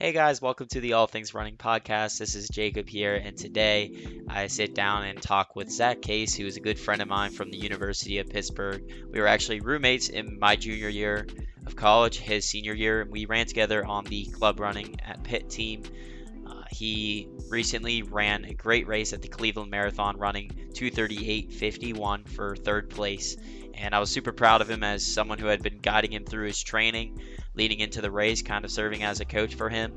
Hey guys, welcome to the All Things Running podcast. This is Jacob here, and today I sit down and talk with Zach Case, who is a good friend of mine from the University of Pittsburgh. We were actually roommates in my junior year of college, his senior year, and we ran together on the club running at Pitt team. He recently ran a great race at the Cleveland Marathon, running 2:38:51 for third place. And I was super proud of him as someone who had been guiding him through his training leading into the race, kind of serving as a coach for him.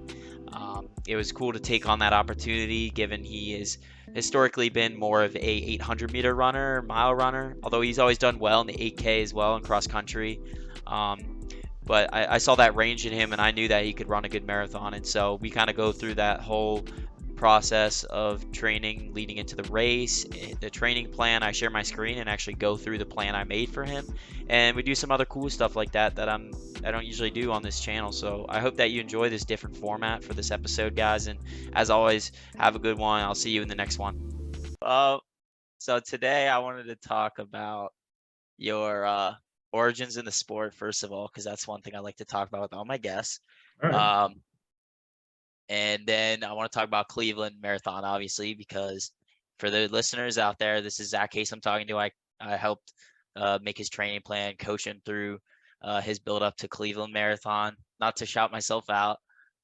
It was cool to take on that opportunity, given he has historically been more of a 800-meter runner, mile runner, although he's always done well in the 8K as well in cross country. Um, but I saw that range in him, and I knew that he could run a good marathon. And so we kind of go through that whole process of training leading into the race, the training plan. I share my screen and actually go through the plan I made for him, and we do some other cool stuff like that I don't usually do on this channel. So I hope that you enjoy this different format for this episode, guys. And as always, have a good one. I'll see you in the next one. Uh, so today I wanted to talk about your origins in the sport, first of all, because that's one thing I like to talk about with all my guests. All right. Um, and then I want to talk about Cleveland Marathon, obviously, because for the listeners out there, this is Zach Case I'm talking to. I helped make his training plan, coach him through his build up to Cleveland Marathon. Not to shout myself out,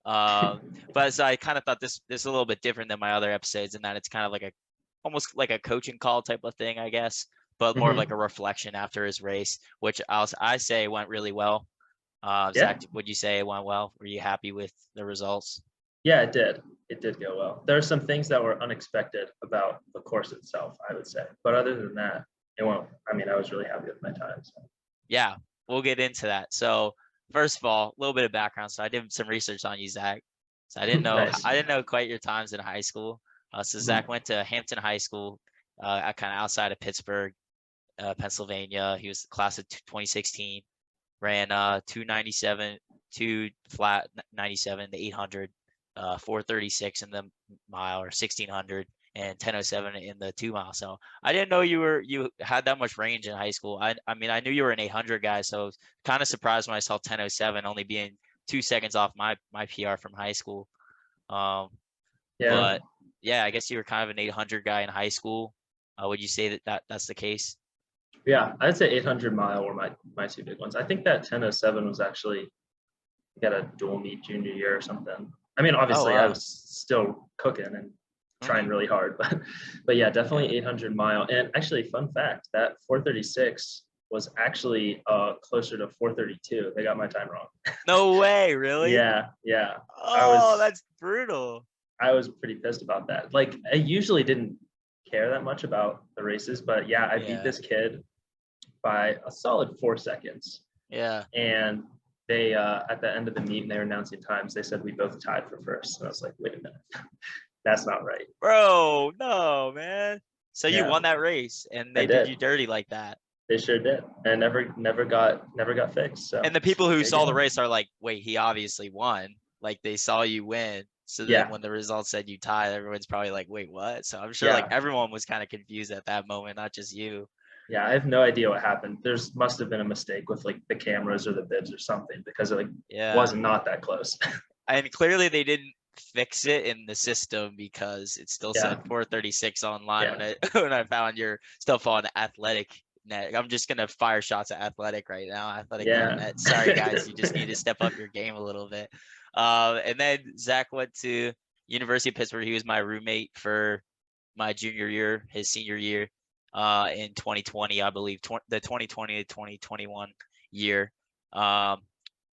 but so I kind of thought this is a little bit different than my other episodes in that it's kind of like a almost like a coaching call type of thing, I guess, but more of like a hmm reflection after his race, which I say went really well. Yeah. Zach, would you say it went well? Were you happy with the results? Yeah, it did. It did go well. There are some things that were unexpected about the course itself, I would say. But other than that, it went. I mean, I was really happy with my time. So. Yeah, we'll get into that. So first of all, a little bit of background. So I did some research on you, Zach. So Nice. I didn't know quite your times in high school. So Zach Mhm. went to Hampton High School, kind of outside of Pittsburgh, Pennsylvania. He was the class of 2016. Ran 297, two flat 97, the 800, 436 in the mile or 1600, and 1007 in the 2 mile. So I didn't know you had that much range in high school. I mean I knew you were an 800 guy, so I was kind of surprised when I saw 1007 only being 2 seconds off my PR from high school. Um, Yeah. but yeah, I guess you were kind of an 800 guy in high school. Would you say that's the case? Yeah. I'd say 800 mile were my two big ones. I think that 10:07 was actually got a dual meet junior year or something. I mean, Oh obviously, I wow. was still cooking and trying Hmm. really hard, but yeah, Yeah. definitely 800 mile. And actually, fun fact that 436 was actually closer to 432. They got my time wrong. No way, really? Yeah, yeah. I Oh, was that's brutal. I was pretty pissed about that. Like, I usually didn't care that much about the races, but yeah, I beat Yeah, this kid by a solid 4 seconds. yeah. And they at the end of the meet and they were announcing times, they said we both tied for first. And I was like, wait a minute, that's not right. Bro, no, man. So you Yeah, won that race and I they did did. you dirty like that. They sure did, and never got fixed. So And the people who there you saw the go. race are like, wait, he obviously won. Like they saw you win. So then Yeah, when the results said you tied, everyone's probably like, wait, what? So I'm sure like yeah, everyone was kind of confused at that moment, not just you. yeah. I have no idea what happened. There's must have been a mistake with like the cameras or the bibs or something because it like Yeah. was not that close. And clearly they didn't fix it in the system because it still Yeah, said 436 online when yeah, I when I found your stuff on Athletic Net. I'm just gonna fire shots at Athletic right now. yeah. Athletic.net. Sorry guys, you just need to step up your game a little bit. And then Zach went to University of Pittsburgh. He was my roommate for my junior year, his senior year, in 2020, I believe, the 2020 to 2021 year. Um,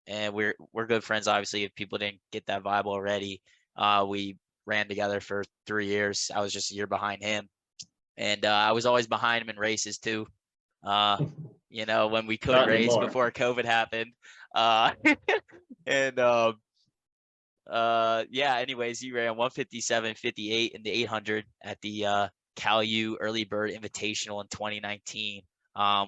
and we're good friends. Obviously, if people didn't get that vibe already, we ran together for 3 years. I was just a year behind him, and I was always behind him in races too. Uh, when we could Not race anymore. before COVID happened. Uh, and yeah. Anyways, you ran 157:58 in the 800 at the Cal U Early Bird Invitational in 2019,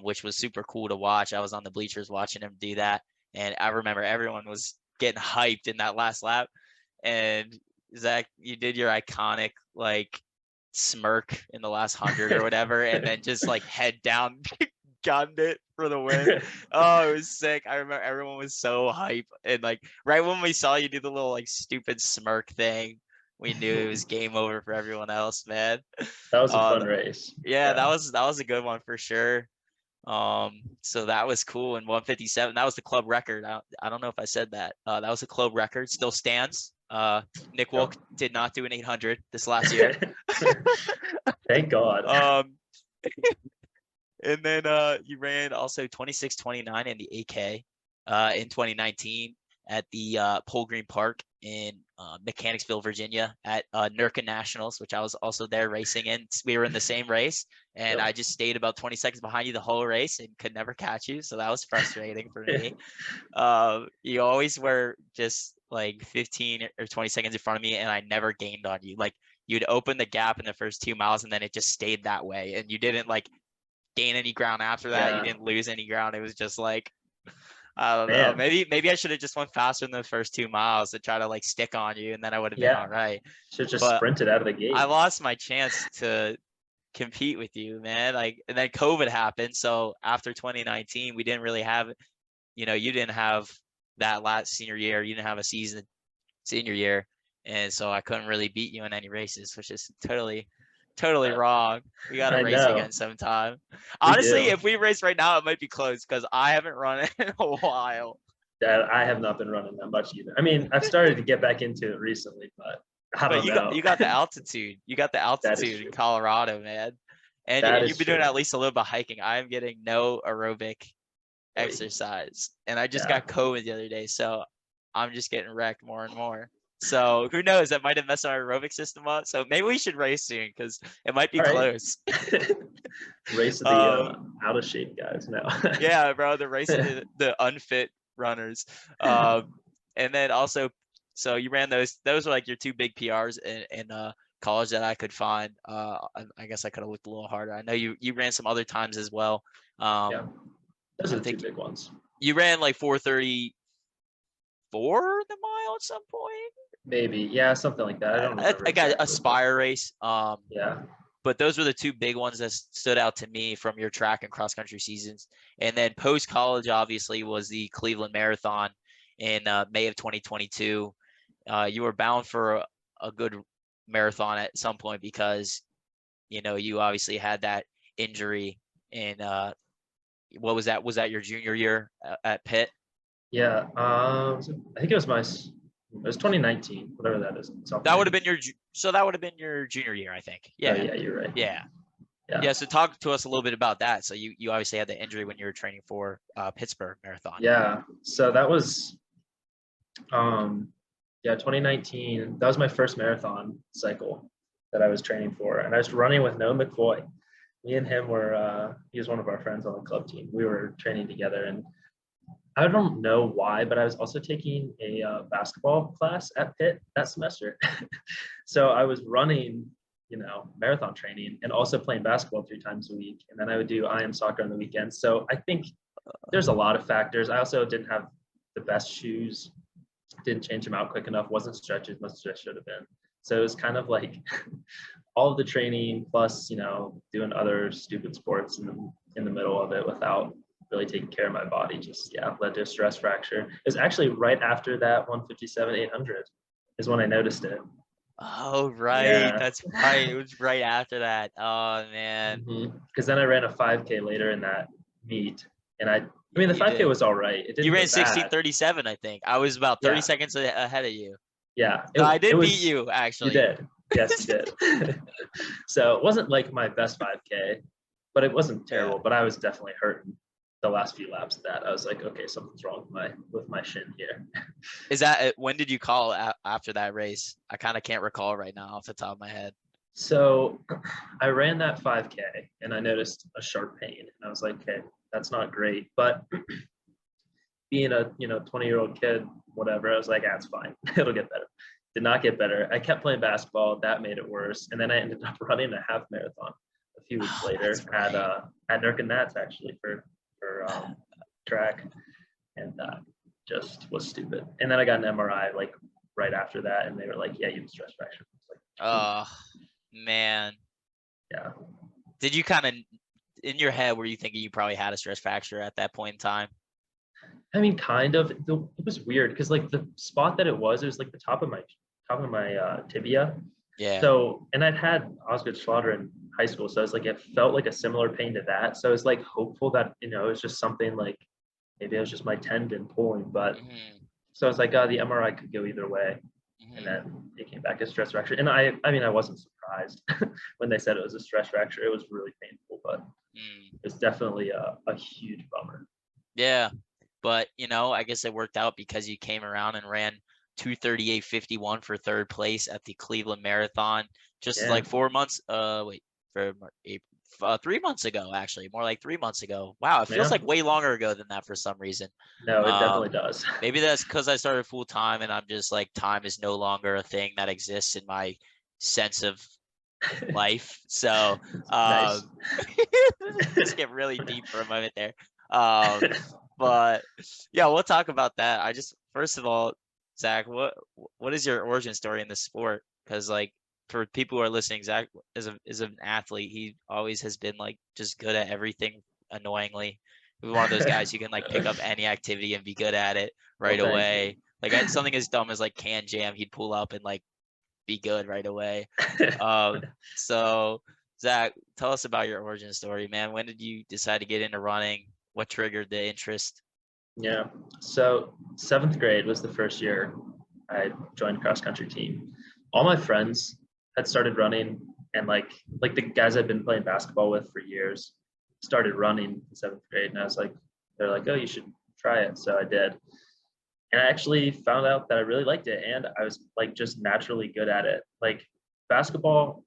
which was super cool to watch. I was on the bleachers watching him do that, and I remember everyone was getting hyped in that last lap. And Zach, you did your iconic like smirk in the last 100 or whatever, and then just like head down gunned it for the win. Oh, it was sick. I remember everyone was so hype, and like right when we saw you do the little like stupid smirk thing, we knew it was game over for everyone else, man. That was a Uh, fun race. yeah, Yeah. that was a good one for sure. So that was cool. And 157, that was the club record. I don't know if I said that. That was a club record, still stands. Nick Yep. Wolk did not do an 800 this last year. Thank God. Um, and then you ran also 26:29 in the 8K in 2019 at the Pole Green Park in Mechanicsville, Virginia at NERCA Nationals, which I was also there racing in. We were in the same race, and I Yep. just stayed about 20 seconds behind you the whole race and could never catch you. So that was frustrating for me. You always were just like 15 or 20 seconds in front of me, and I never gained on you. Like you'd open the gap in the first 2 miles, and then it just stayed that way, and you didn't like gain any ground after that. You Yeah. didn't lose any ground. It was just like I don't know. Man. Maybe I should have just went faster in the first 2 miles to try to like stick on you, and then I would have been all Yeah. right. Should just But sprinted out of the I gate. lost my chance to compete with you, man. Like, and then COVID happened. So after 2019, we didn't really have, you didn't have that last senior year. You didn't have a season senior year, and so I couldn't really beat you in any races, which is totally Uh, wrong. We got to I race know. again sometime. We Honestly, do. if we race right now, it might be close because I haven't run it in a while. That I have not been running that much either. I mean, I've started to get back into it recently, but I But don't you got know. you got the altitude. You got the That is altitude in true. Colorado, man. And That you've is been doing true. at least a little bit of hiking. I am getting no aerobic Boy. exercise. And I just Yeah. got COVID the other day, so I'm just getting wrecked more and more. So who knows? That might have messed our aerobic system up. So maybe we should race soon because it might be All right. close. Race of the Um, out of shape guys now. yeah, bro, the race of the unfit runners. And then also, so you ran those were like your two big PRs in college that I could find. I guess I could have looked a little harder. I know you ran some other times as well. Yeah. Those I are the two think big ones. you ran like 4:34 the mile at some point. Maybe. Yeah, something like that. I don't remember I got a exactly, but Spire race. yeah. But those were the two big ones that stood out to me from your track and cross country seasons. And then post college, obviously, was the Cleveland Marathon in May of 2022. You were bound for a good marathon at some point because you obviously had that injury in what was that? Was that your junior year at Pitt? Yeah. I think it was 2019, whatever that is. That would have been that would have been your junior year, I think. Oh Yeah, yeah, you're right. yeah. Yeah. Yeah, so talk to us a little bit about that. So you obviously had the injury when you were training for Pittsburgh Marathon. Yeah. So that was 2019. That was my first marathon cycle that I was training for. And I was running with Noah McCoy. Me and him were he was one of our friends on the club team. We were training together, and I don't know why, but I was also taking a basketball class at Pitt that semester. So I was running, marathon training and also playing basketball 3 times a week. And then I would do IM soccer on the weekends. So I think there's a lot of factors. I also didn't have the best shoes, didn't change them out quick enough, wasn't stretched as much as I should have been. So it was kind of like all of the training plus, doing other stupid sports in the middle of it without really taking care of my body, just led to a stress fracture. It was actually right after that 157 800 is when I noticed it. Oh, right. Yeah. That's right. It was right after that. Oh, man. Because then I ran a 5K later in that meet, and I mean the You 5K did. was all right. It You didn't ran go bad. 16:37, I think. I was about 30 Yeah, seconds ahead of you. yeah. So I It did beat was. you, You actually. did. Yes, you did. So it wasn't like my best 5K, but it wasn't Yeah. terrible. But I was definitely hurting the last few laps of that. I was like, okay, something's wrong with my shin here. Is that when did you call after that race? I kind of can't recall right now off the top of my head. So I ran that 5K and I noticed a sharp pain. And I was like, okay, that's not great. But being a 20-year-old kid, whatever, I was like, it's fine. It'll get better. Did not get better. I kept playing basketball. That made it worse. And then I ended up running a half marathon a few weeks Oh, later that's right. at NERC and Nats actually for track, and just was stupid. And then I got an MRI like right after that, and they were like, yeah, you have a stress fracture. I was like, Oh, man. yeah. Did you kind of in your head, were you thinking you probably had a stress fracture at that point in time? I mean, kind of. It was weird because like the spot that it was like the top of my tibia. Yeah. So, and I'd had Osgood Schlatter in high school, so I was like, it felt like a similar pain to that. So I was like hopeful that it was just something like maybe it was just my tendon pulling. But Hmm. so I was like, oh, the MRI could go either way, and Hmm. then it came back as stress fracture. And I mean, I wasn't surprised when they said it was a stress fracture. It was really painful, but Mm. it's definitely a huge bummer. Yeah. But, I guess it worked out because you came around and ran 2:38:51 for third place at the Cleveland Marathon just Yeah, like 4 months, wait, for 3 months ago, actually, more like 3 months ago. Wow, it feels yeah. like way longer ago than that for some reason. No, it Um, definitely does. maybe that's because I started full time and I'm just like time is no longer a thing that exists in my sense of life. So, Nice. um, just get really deep for a moment there. Um, but yeah, we'll talk about that. I just first of all, Zach, what is your origin story in the sport? Because like for people who are listening, Zach is an athlete. He always has been like just good at everything annoyingly. He's one of those guys who can like pick up any activity and be good at it Well, right thank away. you. Like something as dumb as like can jam, he'd pull up and like be good right away. Um, so Zach, tell us about your origin story, man. When did you decide to get into running? What triggered the interest? Yeah. So seventh grade was the first year I joined cross country team. All my friends had started running, and like the guys I'd been playing basketball with for years started running in seventh grade, and I was like, they're like, oh, you should try it. So I did, and I actually found out that I really liked it, and I was like just naturally good at it. Like basketball,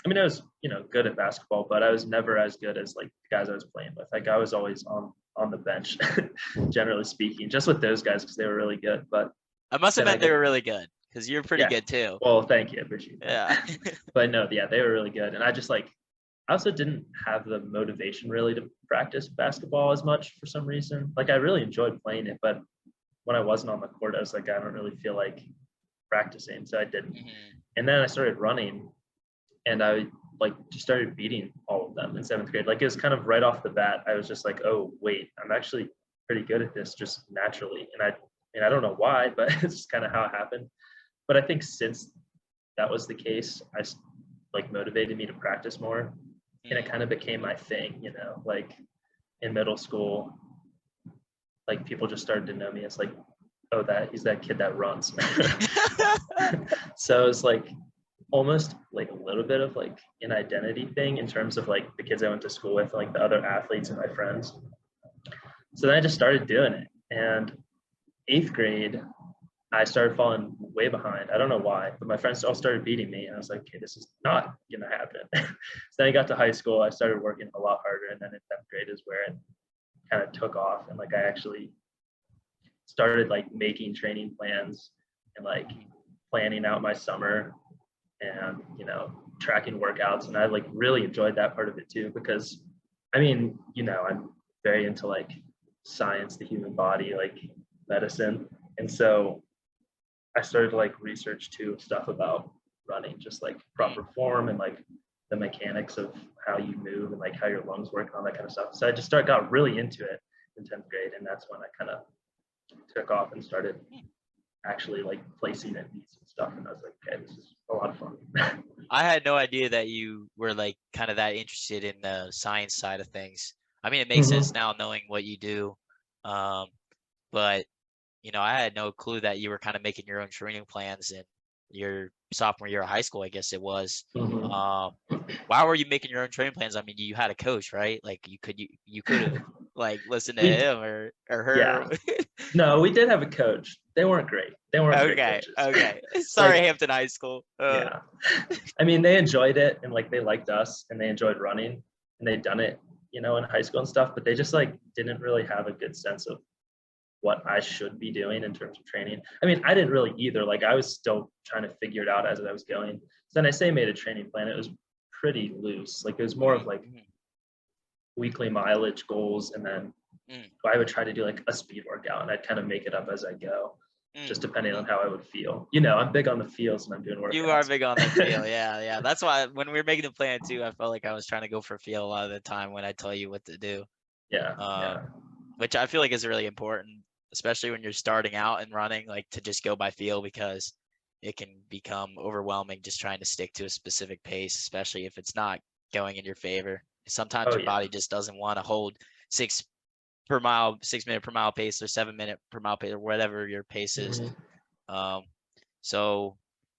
I mean, I was good at basketball, but I was never as good as like the guys I was playing with. Like I was always on the bench, generally speaking, just with those guys because they were really good. But I must have then I meant they get were really good because you're pretty yeah. good too. Well, thank you, I appreciate that. Yeah. But no, yeah, they were really good, and I just like I also didn't have the motivation really to practice basketball as much for some reason. Like I really enjoyed playing it, but when I wasn't on the court, I was like, I don't really feel like practicing, so I didn't. Hmm. And then I started running, and I like just started beating all of them in seventh grade. Like it was kind of right off the bat. I was just like, oh wait, I'm actually pretty good at this just naturally. And I don't know why, but it's just kind of how it happened. But I think since that was the case, like motivated me to practice more, and it kind of became my thing. Like in middle school, like people just started to know me as like, oh, that he's that kid that runs. So it's like almost like a little bit of like an identity thing in terms of like the kids I went to school with, like the other athletes and my friends. So then I just started doing it. And eighth grade, I started falling way behind. I don't know why, but my friends all started beating me. And I was like, okay, this is not going to happen. So then I got to high school. I started working a lot harder. And then in 10th grade is where it kind of took off. And like I actually started like making training plans and like planning out my summer and tracking workouts, and I like really enjoyed that part of it too because I mean I'm very into like science, the human body, like medicine, and so I started to like research too stuff about running, just like proper form and like the mechanics of how you move and like how your lungs work and all that kind of stuff. So I just got really into it in 10th grade, and that's when I kind of took off and started actually like placing at meets and stuff, and I was like, okay, this is a lot of fun. I had no idea that you were like kind of that interested in the science side of things. I mean, it makes sense Mm-hmm. now knowing what you do. Um, but I had no clue that you were kind of making your own training plans in your sophomore year of high school, I guess it was. Mm-hmm. Um, why were you making your own training plans? I mean, you had a coach, right? Like you could have like listened to We him or her. yeah, no, we did have a coach. They weren't great. They weren't great Okay, coaches. okay. Sorry, Like, Hampton High School. yeah, I mean, they enjoyed it and like they liked us and they enjoyed running and they'd done it, in high school and stuff, but they just like didn't really have a good sense of what I should be doing in terms of training. I mean, I didn't really either. Like I was still trying to figure it out as I was going. So then I say made a training plan. It was pretty loose. Like it was more of like Mhm, weekly mileage goals, and then mhm, I would try to do like a speed workout and I'd kind of make it up as I go. just Mm. depending on how I would feel. You know, I'm big on the feels when I'm doing You are workouts. big on the feel, yeah, yeah. That's why when we were making the plan too, I felt like I was trying to go for feel a lot of the time when I tell you what to do. Yeah, Um, yeah. which I feel like is really important, especially when you're starting out and running, like to just go by feel because it can become overwhelming just trying to stick to a specific pace, especially if it's not going in your favor. Sometimes Oh your yeah. body just doesn't want to hold 6 per mile, 6 minute per mile pace or 7 minute per mile pace or whatever your pace is. Hmm. Um, so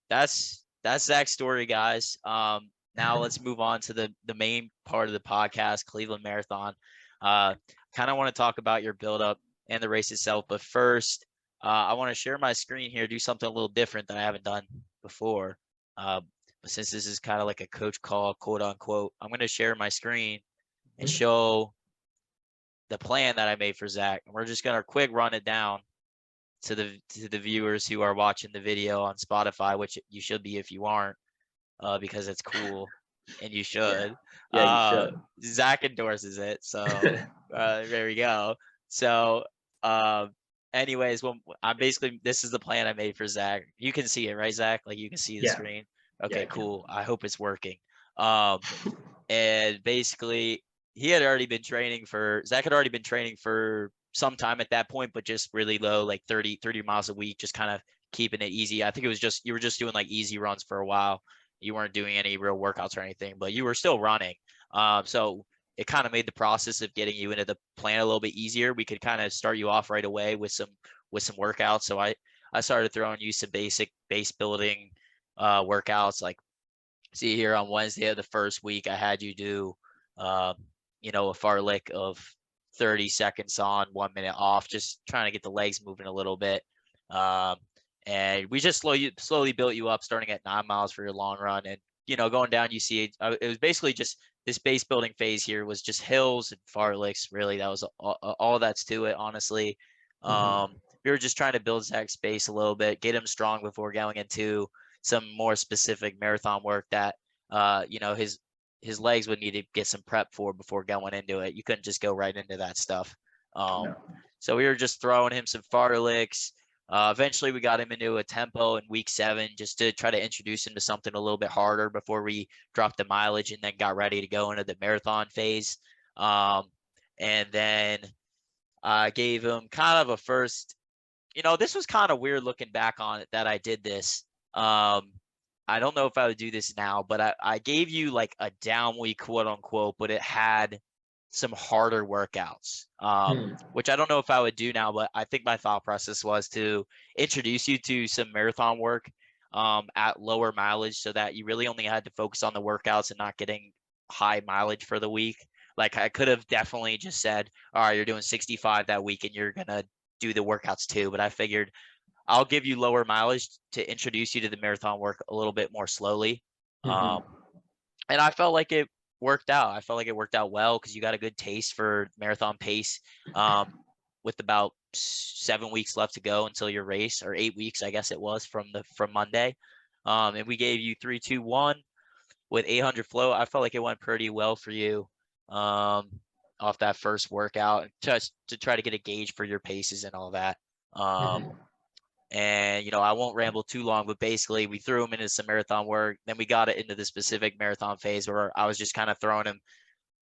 that's Zach's story, guys. Now let's move on to the main part of the podcast, Cleveland Marathon. Kind of want to talk about your build up and the race itself, but first, I want to share my screen here, do something a little different that I haven't done before. Uh, but since this is kind of like a coach call, quote unquote, I'm going to share my screen and show the plan that I made for Zach. And we're just gonna quick run it down to the viewers who are watching the video on Spotify, which you should be if you aren't, because it's cool and you Yeah. should. Yeah, you should. Zach endorses it, so there we go. So, uh, anyways, well, I'm basically this is the plan I made for Zach. You can see it, right, Zach? Like you can see the Yeah. screen. Yeah, I Okay, can. cool. I hope it's working. Um, and basically he had already been training for Zach had already been training for some time at that point, but just really low, like 30 miles a week, just kind of keeping it easy. I think it was just you were just doing like easy runs for a while. You weren't doing any real workouts or anything, but you were still running. So it kind of made the process of getting you into the plan a little bit easier. We could kind of start you off right away with some workouts. So I started throwing you some basic base building workouts like see here on Wednesday of the first week, I had you do, um, a fartlek of 30 seconds on, 1 minute off, just trying to get the legs moving a little bit. Um, and we just slowly built you up, starting at 9 miles for your long run, and going down. You see, it was basically just this base building phase here was just hills and fartleks. Really, that was all that's to it, honestly. Hmm. We were just trying to build Zach's base a little bit, get him strong before going into some more specific marathon work that his legs would need to get some prep for before going into it. You couldn't just go right into that stuff. Um, No. so we were just throwing him some fartleks. Eventually, we got him into a tempo in week 7 just to try to introduce him to something a little bit harder before we dropped the mileage and then got ready to go into the marathon phase. Um, and then I gave him kind of a first this was kind of weird looking back on it that I did this. Um, I don't know if I would do this now, but I gave you like a down week, quote unquote, but it had some harder workouts, Hmm. which I don't know if I would do now, but I think my thought process was to introduce you to some marathon work at lower mileage so that you really only had to focus on the workouts and not getting high mileage for the week. Like I could have definitely just said, all right, you're doing 65 that week and you're going to do the workouts too. But I figured I'll give you lower mileage to introduce you to the marathon work a little bit more slowly. Hmm. Um, and I felt like it worked out. I felt like it worked out well because you got a good taste for marathon pace. Um, with about 7 weeks left to go until your race, or 8 weeks, I guess it was from Monday. And we gave you 3-2-1 with 800 flow. I felt like it went pretty well for you. Um, off that first workout, just to try to get a gauge for your paces and all that. Um, Hmm. and I won't ramble too long, but basically we threw him into some marathon work. Then we got it into the specific marathon phase where I was just kind of throwing him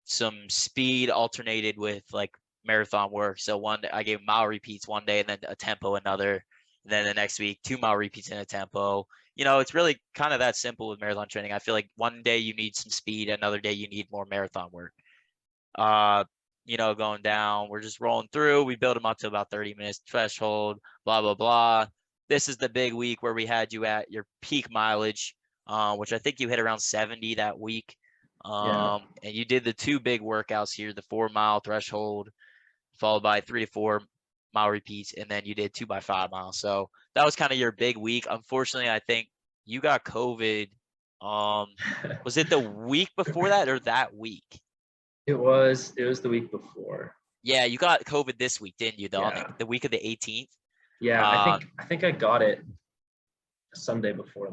some speed alternated with like marathon work. So I gave him mile repeats one day and then a tempo another. And then the next week, 2 mile repeats and a tempo. It's really kind of that simple with marathon training. I feel like one day you need some speed, another day you need more marathon work. uh, going down. We're just rolling through. We build them up to about 30 minutes threshold, blah, blah, blah. This is the big week where we had you at your peak mileage, which I think you hit around 70 that week. Yeah. And you did the 2 big workouts here, the 4 mile threshold, followed by 3 to 4 mile repeats, and then you did 2 by 5 miles. So that was kind of your big week. Unfortunately, I think you got COVID. Um, was it the week before that or that week? It was the week before. Yeah, you got COVID this week, didn't you? On Yeah. the week of the 18th. Yeah, I Uh, think I think I got it Sunday before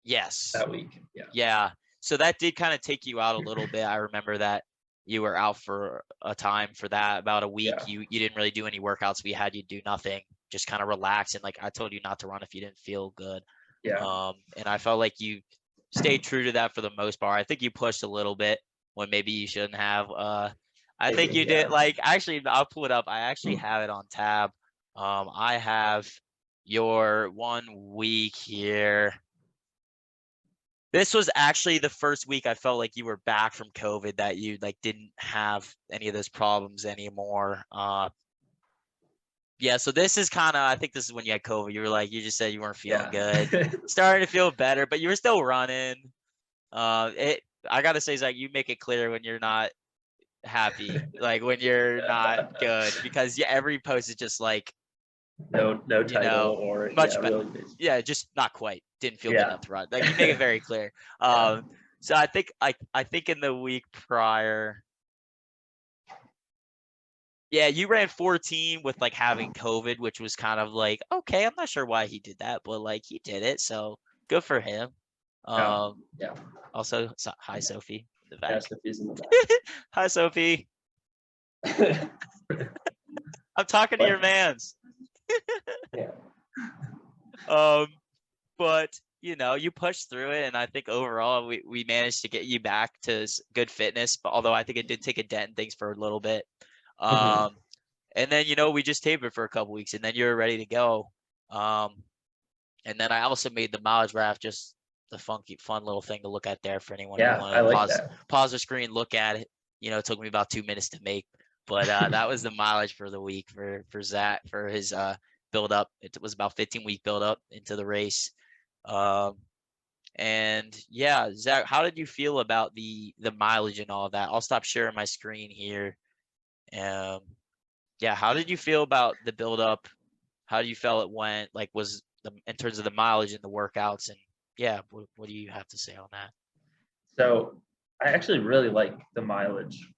yes, that week. Yeah. yeah. So that did kind of take you out a little bit. I remember that you were out for a time for that, about a week. Yeah. You didn't really do any workouts. We had you do nothing. just kind of relax. And like I told you not to run if you didn't feel good. Yeah. And I felt like you stayed true to that for the most part. I think you pushed a little bit when maybe you shouldn't have. I think Maybe. you Yeah. did. Like actually, I'll pull it up. I actually have it on tab. I have your 1 week here. This was actually the first week I felt like you were back from COVID, that you like didn't have any of those problems anymore. Yeah, so this is kind of, I think this is when you had COVID. You were like, you just said you weren't feeling Yeah. good, starting to feel better, but you were still running. It, I gotta say, Zach, you make it clear when you're not happy, like when you're not good, because yeah, every post is just like, No you title know, or yeah, much better. really basic. Yeah, just not quite. Didn't feel good Yeah. enough to run. Like you make it very clear. Yeah. So I think in the week prior, yeah, you ran 14 with like having COVID, which was kind of like, okay, I'm not sure why he did that, but like he did it, so good for him. Yeah. Um, Yeah. also, hi Sophie in the Yeah. back. Steffi's in the Hi Sophie. back. I'm talking to your But mans. yeah. Um, but you pushed through it, and I think overall we managed to get you back to good fitness. But although I think it did take a dent in things for a little bit. Hmm. Um, and then we just tapered for a couple weeks, and then you were ready to go. Um, and then I also made the mileage graph just the funky, fun little thing to look at there for anyone who Yeah. wanted I to like pause that. pause the screen, look at it. It took me about 2 minutes to make, but that was the mileage for the week for Zach for his build up. It was about 15-week build up into the race. Um, and yeah, Zach, how did you feel about the mileage and all of that? I'll stop sharing my screen here. Um, yeah, how did you feel about the build up? How do you feel it went? Like, was in terms of the mileage and the workouts, and yeah, what do you have to say on that? So I actually really like the mileage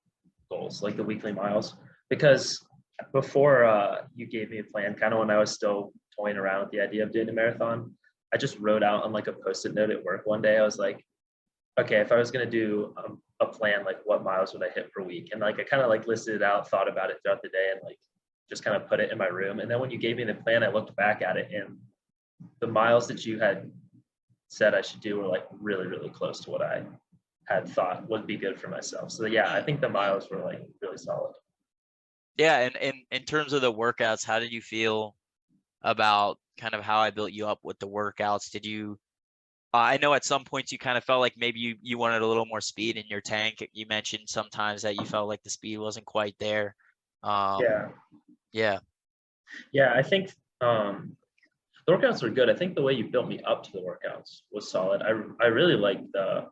goals, like the weekly miles, because before you gave me a plan, kind of when I was still toying around with the idea of doing a marathon, I just wrote out on like a post-it note at work one day. I was like, okay, if I was going to do a plan, like what miles would I hit per week? And like I kind of like listed it out, thought about it throughout the day, and like just kind of put it in my room. And then when you gave me the plan, I looked back at it, and the miles that you had said I should do were like really, really close to what I had thought would be good for myself. So yeah, I Mm, think the mm. miles were like really solid. Yeah, and in terms of the workouts, how did you feel about kind of how I built you up with the workouts? Did you? I know at some points you kind of felt like maybe you wanted a little more speed in your tank. You mentioned sometimes that you felt like the speed wasn't quite there. Um, Yeah. yeah. Yeah. I think the workouts were good. I think the way you built me up to the workouts was solid. I really liked the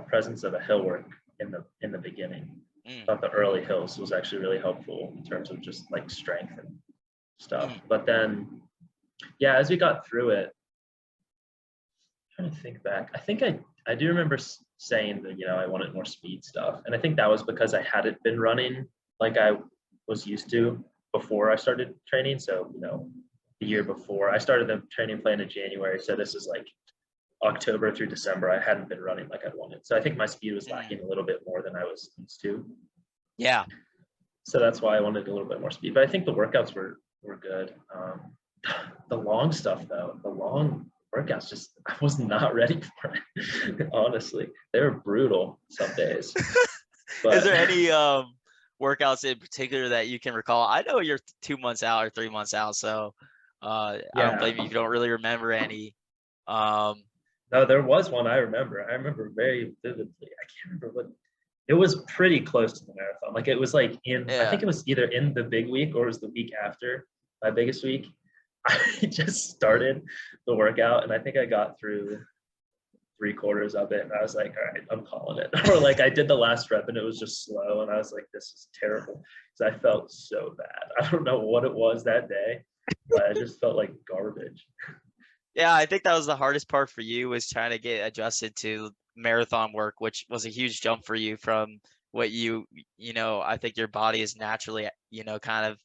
presence of a hill work in the beginning. Mm, I thought the early hills was actually really helpful in terms of just like strength and stuff. mm, But then, yeah, as we got through it, I'm trying to think back. I think I do remember saying that I wanted more speed stuff, and I think that was because I hadn't been running like I was used to before I started training. So the year before I started the training plan in January, so this is like October through December, I hadn't been running like I wanted. So I think my speed was mm. lacking a little bit more than I was used to. Yeah. So that's why I wanted a little bit more speed. But I think the workouts were good. The long stuff though, the long workouts, just I was not ready for it. Honestly, they were brutal some days. Is But there any workouts in particular that you can recall? I know you're 2 months out or 3 months out, so I don't yeah, blame you if you don't really remember any. Um, no, there was one I remember. I remember very vividly. I can't remember what it was pretty close to the marathon. Like it was like I yeah. think it was either in the big week or it was the week after my biggest week. I just started the workout and I think I got through 3/4 of it and I was like, all right, I'm calling it. Or like I did the last rep and it was just slow and I was like, this is terrible. Because I felt so bad. I don't know what it was that day, but I just felt like garbage. Yeah, I think that was the hardest part for you, was trying to get adjusted to marathon work, which was a huge jump for you from what I think your body is naturally, kind of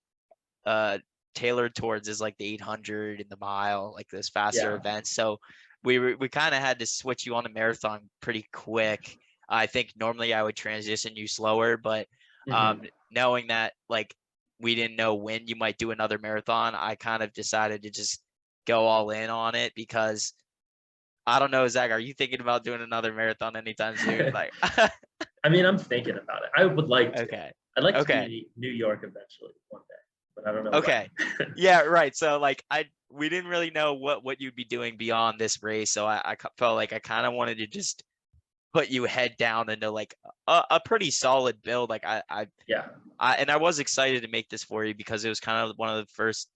uh tailored towards, is like the 800 and the mile, like those faster Yeah. events. So we kind of had to switch you on to marathon pretty quick. I think normally I would transition you slower, but Hmm. knowing that, like, we didn't know when you might do another marathon, I kind of decided to just go all in on it because I don't know, Zach, are you thinking about doing another marathon anytime soon? Like, I mean, I'm thinking about it. I would like to. okay. I'd like to do Okay. New York eventually one day, but I don't know Okay. when. Yeah, right. So like we didn't really know what you'd be doing beyond this race, so felt like I kind of wanted to just put you head down into like a pretty solid build. Like Yeah. and I was excited to make this for you because it was kind of one of the first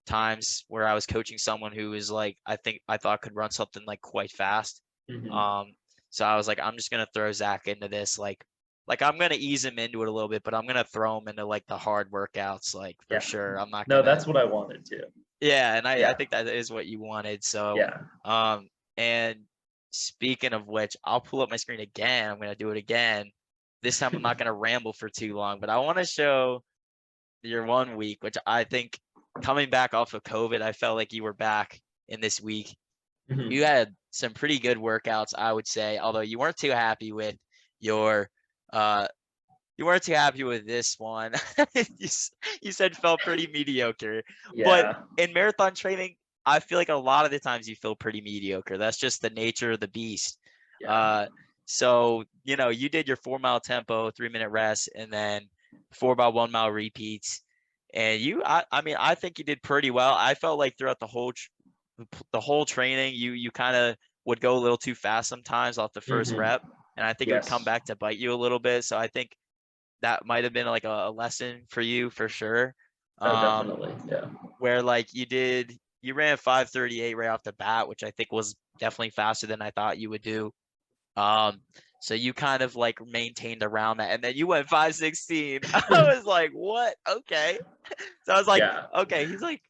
times where I was coaching someone who was like I thought could run something like quite fast. Hmm. Um, so I was like, I'm just gonna throw Zach into this like I'm gonna ease him into it a little bit, but I'm gonna throw him into like the hard workouts, like for Yeah. sure. I'm not No, gonna that's what I wanted to. yeah, and I Yeah. think that is what you wanted. So Yeah. and speaking of which, I'll pull up my screen again. I'm gonna do it again. This time I'm not gonna ramble for too long, but I want to show your 1 week, which I think coming back off of COVID, I felt like you were back in this week. You Hmm. had some pretty good workouts, I would say, although your uh you weren't too happy with this one. You, you said felt pretty mediocre, but Yeah. in marathon training, I feel like a lot of the times you feel pretty mediocre. That's just the nature of the beast. Yeah. Uh, so you did your 4 mile tempo, 3 minute rest, and then 4 by 1 mile repeats. And I mean, I think you did pretty well. I felt like throughout the whole training, you kind of would go a little too fast sometimes off the first Hmm. rep, and I think it would come Yes. back to bite you a little bit. So I think that might have been like a lesson for you for sure. Oh, Um, definitely. Yeah. where like you ran 5:38 right off the bat, which I think was definitely faster than I thought you would do. Um, so you kind of like maintained around that, and then you went 5:16. I was like, what? Okay. So I was like, Yeah. okay, he's like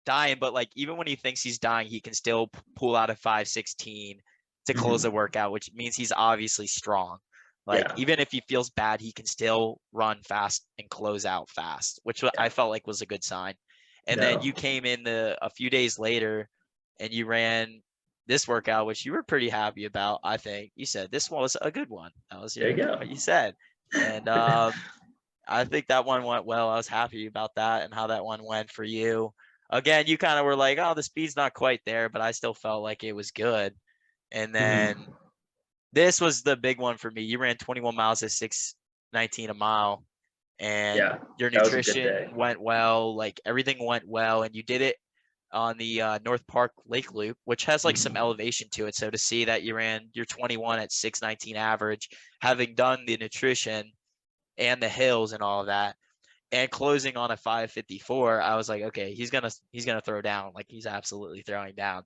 dying, but like even when he thinks he's dying, he can still pull out a 5:16 to close the Hmm. workout, which means he's obviously strong. Like Yeah. even if he feels bad, he can still run fast and close out fast, which I Yeah. felt like was a good sign. And then No. you came in a few days later and you ran this workout, which you were pretty happy about, I think. You said this one was a good one. That was There you what you go. said. And I think that one went well. I was happy about that and how that one went for you. Again, you kind of were like, oh, the speed's not quite there, but I still felt like it was good. And then Hmm. this was the big one for me. You ran 21 miles at 6:19 a mile, and Yeah. your That was a good nutrition day. went well. Like everything went well, and you did it on the North Park Lake Loop, which has like some Hmm. elevation to it. So to see that you ran your 21 at 6:19 average, having done the nutrition and the hills and all of that, and closing on a 5:54, I was like, okay, he's gonna throw down. Like he's absolutely throwing down.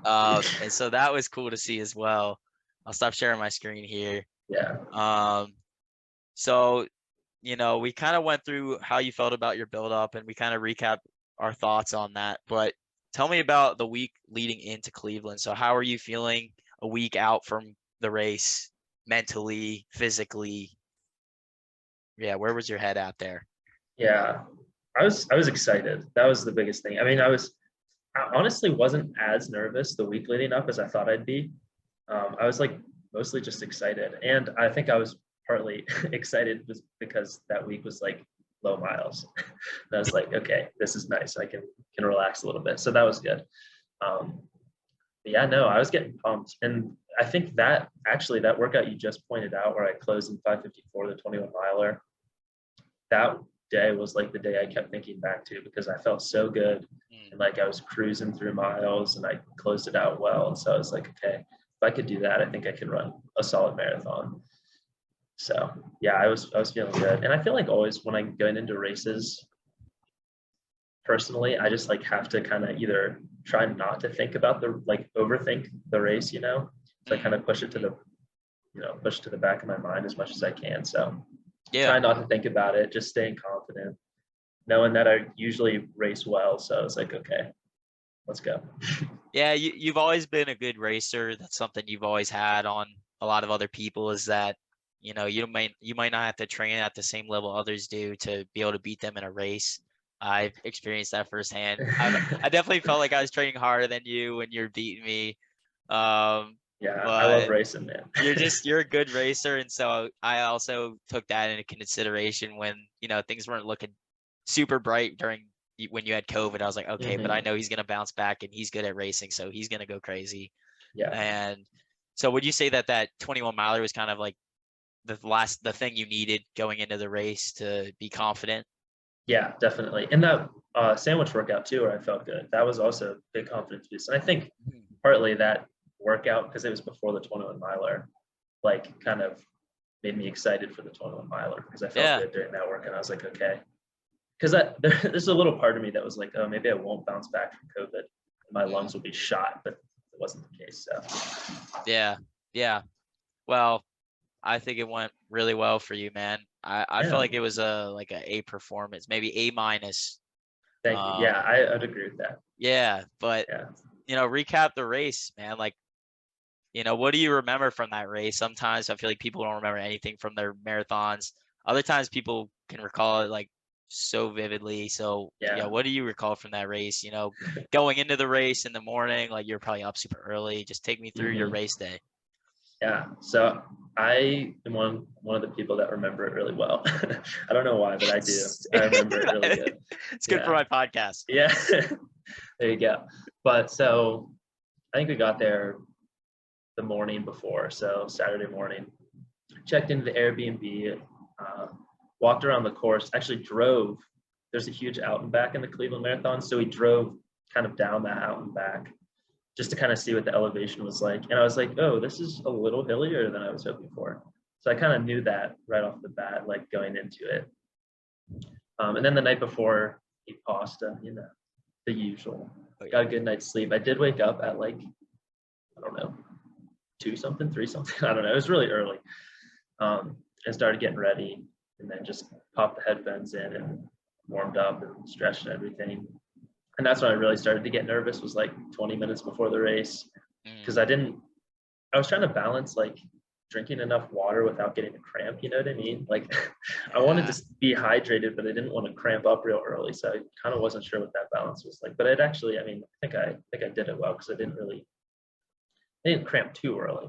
And so that was cool to see as well. I'll stop sharing my screen here. Yeah. Um, so we kind of went through how you felt about your build up, and we kind of recapped our thoughts on that. But tell me about the week leading into Cleveland. So how are you feeling a week out from the race, mentally, physically? Yeah, where was your head at there? Yeah. I was excited. That was the biggest thing. I mean, I honestly wasn't as nervous the week leading up as I thought I'd be. I was like mostly just excited, and I think I was partly excited just because that week was like low miles. And I was like, okay, this is nice. I can relax a little bit. So that was good. Um, but yeah, no, I was getting pumped, and I think that actually that workout you just pointed out, where I closed in 5:54, the 21 miler, that day was like the day I kept thinking back to because I felt so good Mm. and like I was cruising through miles and I closed it out well. And so I was like, okay, if I could do that, I think I could run a solid marathon. So yeah, I was feeling good. And I feel like always when I'm going into races, personally, I just like have to kind of either try not to think about the like overthink the race, you know. So I Mm. kind of push it to Mhm. the push to the back of my mind as much as I can. So Yeah. try not to think about it, just staying confident, knowing that I usually race well. So it's like, okay, let's go. Yeah, you've always been a good racer. That's something you've always had on a lot of other people is that, you might not have to train at the same level others do to be able to beat them in a race. I've experienced that firsthand. I definitely felt like I was training harder than you when you're beating me. Yeah, I love But racing, man. you're a good racer, and so I also took that into consideration when, things weren't looking super bright when you had COVID. I was like, okay, but I Hmm. know he's gonna bounce back and he's good at racing, so he's gonna go crazy. Yeah. And so would you say that 21 miler was kind of like the thing you needed going into the race to be confident? Yeah, definitely. And that sandwich workout too, where I felt good. That was also a big confidence boost. And I think Mhm. partly that workout, because it was before the 21 miler, like kind of made me excited for the 21 miler because I felt Yeah. good during that work. And I was like, okay. Because there's a little part of me that was like, oh, maybe I won't bounce back from COVID and my Mm. lungs will be shot, but it wasn't the case. So Yeah. Yeah. Well, I think it went really well for you, man. I felt yeah, like it was a A performance, maybe A minus. thank you. Um, Yeah, I'd agree with that. yeah, but Yeah. recap the race, man. Like, what do you remember from that race? Sometimes I feel like people don't remember anything from their marathons. Other times people can recall it like so vividly. So, yeah, Yeah. what do you recall from that race? Going into the race in the morning, like you're probably up super early. Just take me through your Hmm. race day. Yeah. So I am one of the people that remember it really well. I don't know why, but I do. I remember it really good. It's good for Yeah. my podcast. Yeah. There you go. But so I think we got there the morning before, so Saturday morning. Checked into the Airbnb, uh, walked around the course, actually drove. There's a huge out and back in the Cleveland Marathon. So we drove kind of down that out and back just to kind of see what the elevation was like. And I was like, oh, this is a little hillier than I was hoping for. So I kind of knew that right off the bat, like going into it. And then the night before, ate pasta, the usual. Oh yeah. Got a good night's sleep. I did wake up at like, I don't know, 2 something, 3 something. I don't know. It was really early. And started getting ready and then just popped the headphones in and warmed up and stretched and everything. And that's when I really started to get nervous, was like 20 minutes before the race. Because Mm, I was trying to balance like drinking enough water without getting a cramp, you know what I mean? Like I wanted yeah. to be hydrated, but I didn't want to cramp up real early. So I kind of wasn't sure what that balance was like. But it actually, I think I did it well because I didn't cramp too early.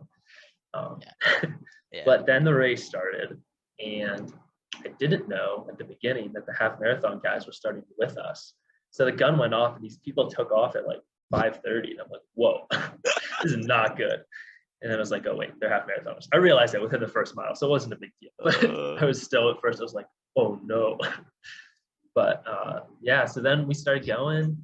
Um, Yeah. Yeah. but then the race started, and I didn't know at the beginning that the half marathon guys were starting with us. So the gun went off, and these people took off at like 5:30, and I'm like, whoa, this is not good. And then I was like, oh wait, they're half marathoners. I realized that within the first mile, so it wasn't a big deal. But Uh, I was still at first, I was like, oh no. But yeah, so then we started going.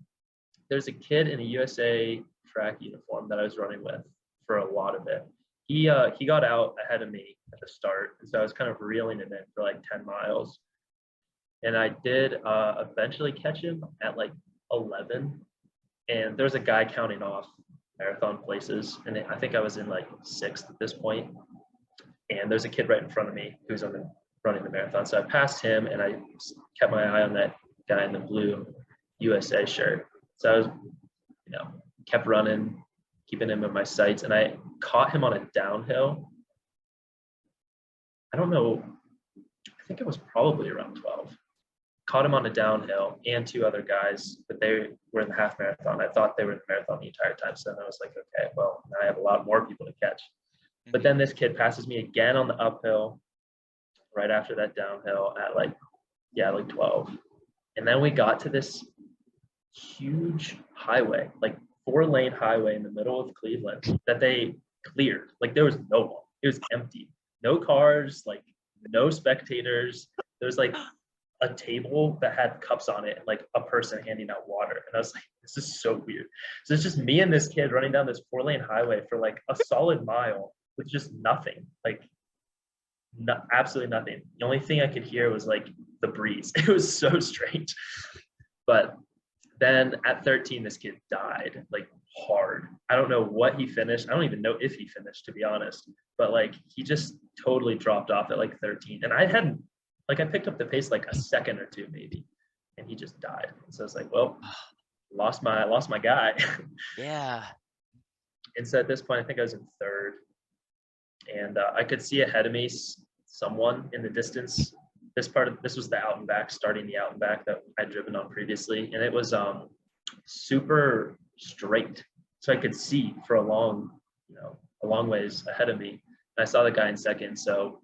There's a kid in a USA track uniform that I was running with for a lot of it. He got out ahead of me at the start, and so I was kind of reeling him in for like 10 miles. And I did eventually catch him at like 11. And there's a guy counting off marathon places, and I think I was in like sixth at this point. And there's a kid right in front of me who's running the marathon. So I passed him, and I kept my eye on that guy in the blue USA shirt. So I was, kept running, keeping him in my sights, and I caught him on a downhill. I don't know. I think it was probably around 12. Caught him on a downhill and two other guys, but they were in the half marathon. I thought they were in the marathon the entire time. So then I was like, okay, well, now I have a lot more people to catch. But mhm. then this kid passes me again on the uphill right after that downhill at like, yeah, like 12. And then we got to this huge highway, like 4-lane highway in the middle of Cleveland that they cleared. Like there was no one. It was empty. No cars, like no spectators. There was like a table that had cups on it and like a person handing out water. And I was like, this is so weird. So it's just me and this kid running down this 4-lane highway for like a solid mile with just nothing. Like absolutely nothing. The only thing I could hear was like the breeze. It was so strange. But then at 13, this kid died like hard. I don't know what he finished. I don't even know if he finished, to be honest. But like he just totally dropped off at like 13. And I hadn't, like, I picked up the pace like a second or two maybe, and he just died. And so I was like, well, lost my guy. Yeah. And so at this point, I think I was in third, and I could see ahead of me someone in the distance. This was the out and back, starting the out and back that I'd driven on previously, and it was super straight, so I could see for a long ways ahead of me. And I saw the guy in second, so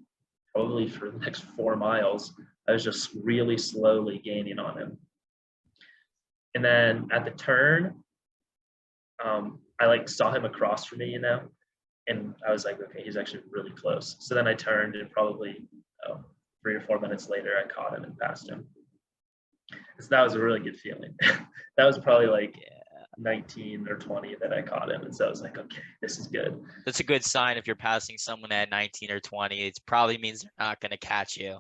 probably for the next 4 miles, I was just really slowly gaining on him. And then at the turn, I like saw him across from me, and I was like, okay, he's actually really close. So then I turned, and probably 3 or 4 minutes later, I caught him and passed him. So that was a really good feeling. That was probably like 19 or 20 that I caught him. And so I was like, okay, this is good. That's a good sign if you're passing someone at 19 or 20. It probably means they're not going to catch you.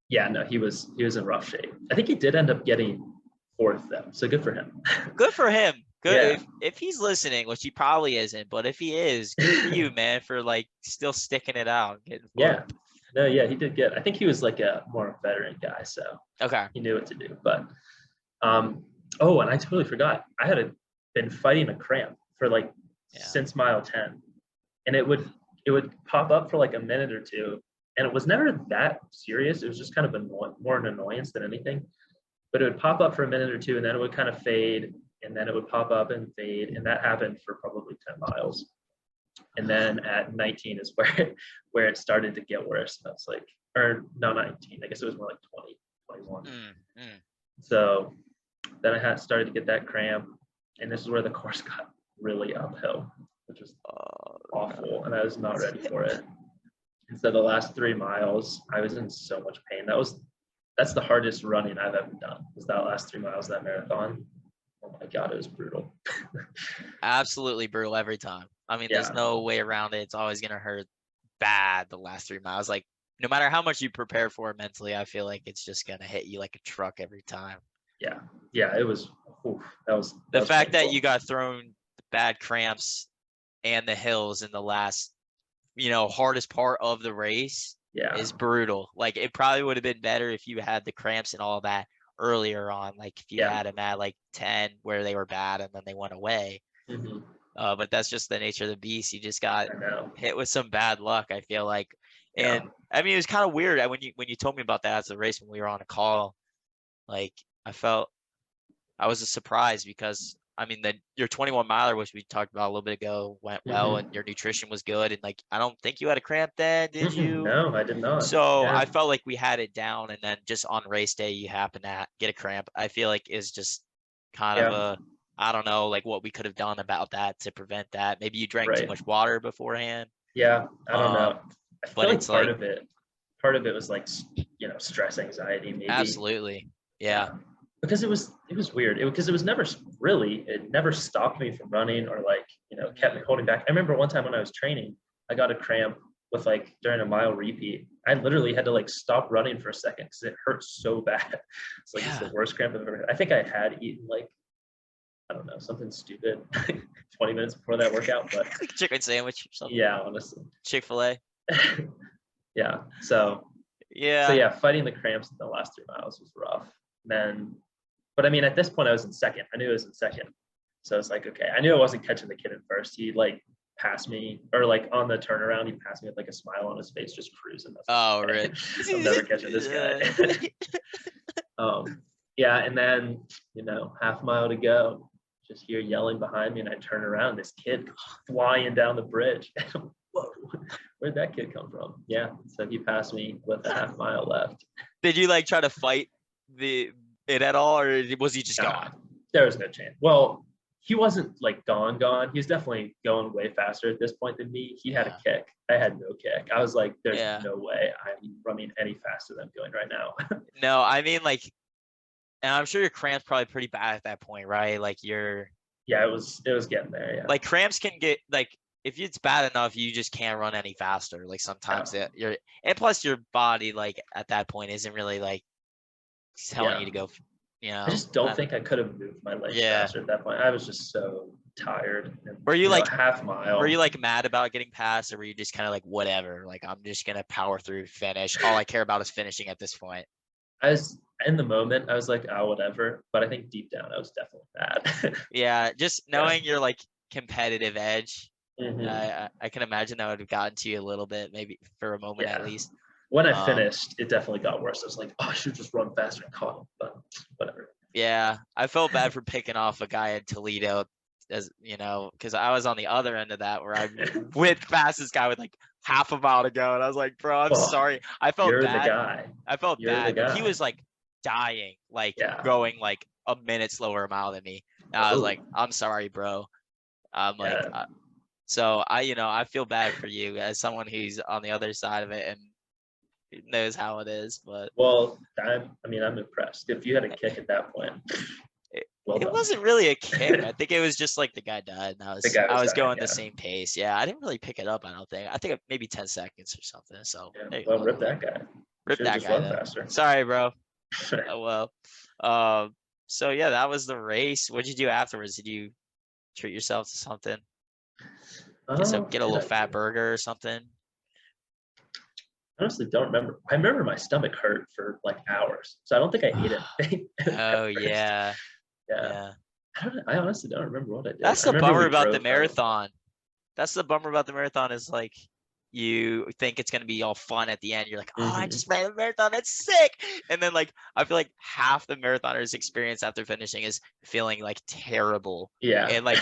Yeah, no, he was in rough shape. I think he did end up getting fourth though. So good for him. Good for him. Good. Yeah. If he's listening, which he probably isn't, but if he is, good for you, man, for like still sticking it out, getting Yeah. fourth. No, yeah, he did good. I think he was like a more veteran guy, so Okay. he knew what to do. But oh, and I totally forgot. I had been fighting a cramp for like since mile 10. And it would pop up for like a minute or two. And it was never that serious. It was just kind of more an annoyance than anything. But it would pop up for a minute or two, and then it would kind of fade, and then it would pop up and fade. And that happened for probably 10 miles. And then at 19 is where it started to get worse. And I was like, or no, 19. I guess it was more like 20, 21. So then I started to get that cramp. And this is where the course got really uphill, which was awful. And I was not ready for it. And so the last 3 miles, I was in so much pain. That's the hardest running I've ever done, was that last 3 miles of that marathon. Oh my God, it was brutal. Absolutely brutal every time. I mean, there's no way around it. It's always going to hurt bad the last 3 miles. Like, no matter how much you prepare for it mentally, I feel like it's just going to hit you like a truck every time. Yeah. Yeah, it was. That was the fact painful. that you got thrown bad cramps and the hills in the last, hardest part of the race is brutal. Like, it probably would have been better if you had the cramps and all that earlier on. Like, if you had them at like 10 where they were bad and then they went away. But that's just the nature of the beast. You just got hit with some bad luck, I feel like. And I mean, it was kind of weird when you told me about that as a race when we were on a call. Like, I was a surprise because I mean your 21 miler, which we talked about a little bit ago, went well, and your nutrition was good, and like I don't think you had a cramp then, did you? No, I did not. So I felt like we had it down, and then just on race day you happen to get a cramp. I feel like is just kind of I don't know, like what we could have done about that to prevent that. Maybe you drank too much water beforehand. Yeah, I don't know. I feel like part of it was like stress, anxiety, maybe. Absolutely, yeah. Because it was weird. Because it was never really, it never stopped me from running or like kept me holding back. I remember one time when I was training, I got a cramp with like during a mile repeat. I literally had to like stop running for a second because it hurt so bad. It's like it's the worst cramp I've ever had. I think I had eaten like, I don't know, something stupid 20 minutes before that workout, but chicken sandwich or something. Yeah, honestly. Chick-fil-A. Yeah. So fighting the cramps in the last 3 miles was rough. But I mean, at this point I was in second. I knew I was in second. So it's like, okay, I knew I wasn't catching the kid at first. He like passed me, or like on the turnaround, he passed me with like a smile on his face, just cruising. Oh, really? I'm never catching this guy. And then, half mile to go, just hear yelling behind me, and I turn around, this kid flying down the bridge. Whoa, where'd that kid come from? Yeah, so he passed me with a half mile left. Did you like try to fight it at all, or was he just gone? There was no chance. Well, he wasn't like gone. He was definitely going way faster at this point than me. He had a kick. I had no kick. I was like, there's no way I'm running any faster than I'm going right now. No, I mean, like, and I'm sure your cramps probably pretty bad at that point, right? Like it was getting there. Yeah. Like cramps can get like, if it's bad enough, you just can't run any faster. Like sometimes and plus your body, like at that point isn't really like telling you to go, I just don't think I could have moved my legs faster at that point. I was just so tired. And, were you like half mile? Were you like mad about getting past, or were you just kind of like whatever? Like I'm just gonna power through, finish. All I care about is finishing at this point. I was in the moment. I was like, oh, whatever. But I think deep down, I was definitely mad. Yeah, just knowing your like competitive edge. I can imagine that would have gotten to you a little bit, maybe for a moment at least. When I finished, it definitely got worse. I was like, oh, I should just run faster and caught him, but whatever. Yeah, I felt bad for picking off a guy in Toledo as you know, because I was on the other end of that where I went past this guy with like half a mile to go, and I was like, bro, I'm Well, sorry. I felt you're the bad. guy. I felt You're the bad, but he guy. was like dying, like Yeah. going like a minute slower mile than me. And I was Oh, like, I'm sorry, bro. I'm like, yeah. so I feel bad for you as someone who's on the other side of it and knows how it is, but Well, I'm impressed. If you had a kick at that point, it, well it done. wasn't really a kick. I think it was just like the guy died, and The guy I was was dying. going the Yeah. same pace. Yeah, I didn't really pick it up. I don't think. I think maybe 10 seconds or something. So Yeah. there you Well, go. rip that guy. Rip Should have that just guy run then. faster. Sorry, bro. Oh well. So yeah, that was the race. What'd you do afterwards? Did you treat yourself to something? Oh, Get a did little I do? fat burger or something? I honestly don't remember. I remember my stomach hurt for like hours, so I don't think I ate anything at Oh first. yeah, Yeah. yeah. I honestly don't remember what I did. That's I the remember bummer we about the drove home. marathon. That's the bummer about the marathon is like you think it's gonna be all fun at the end. You're like, oh, I Hmm. just ran a marathon. It's sick. And then like I feel like half the marathoners' experience after finishing is feeling like terrible Yeah. and like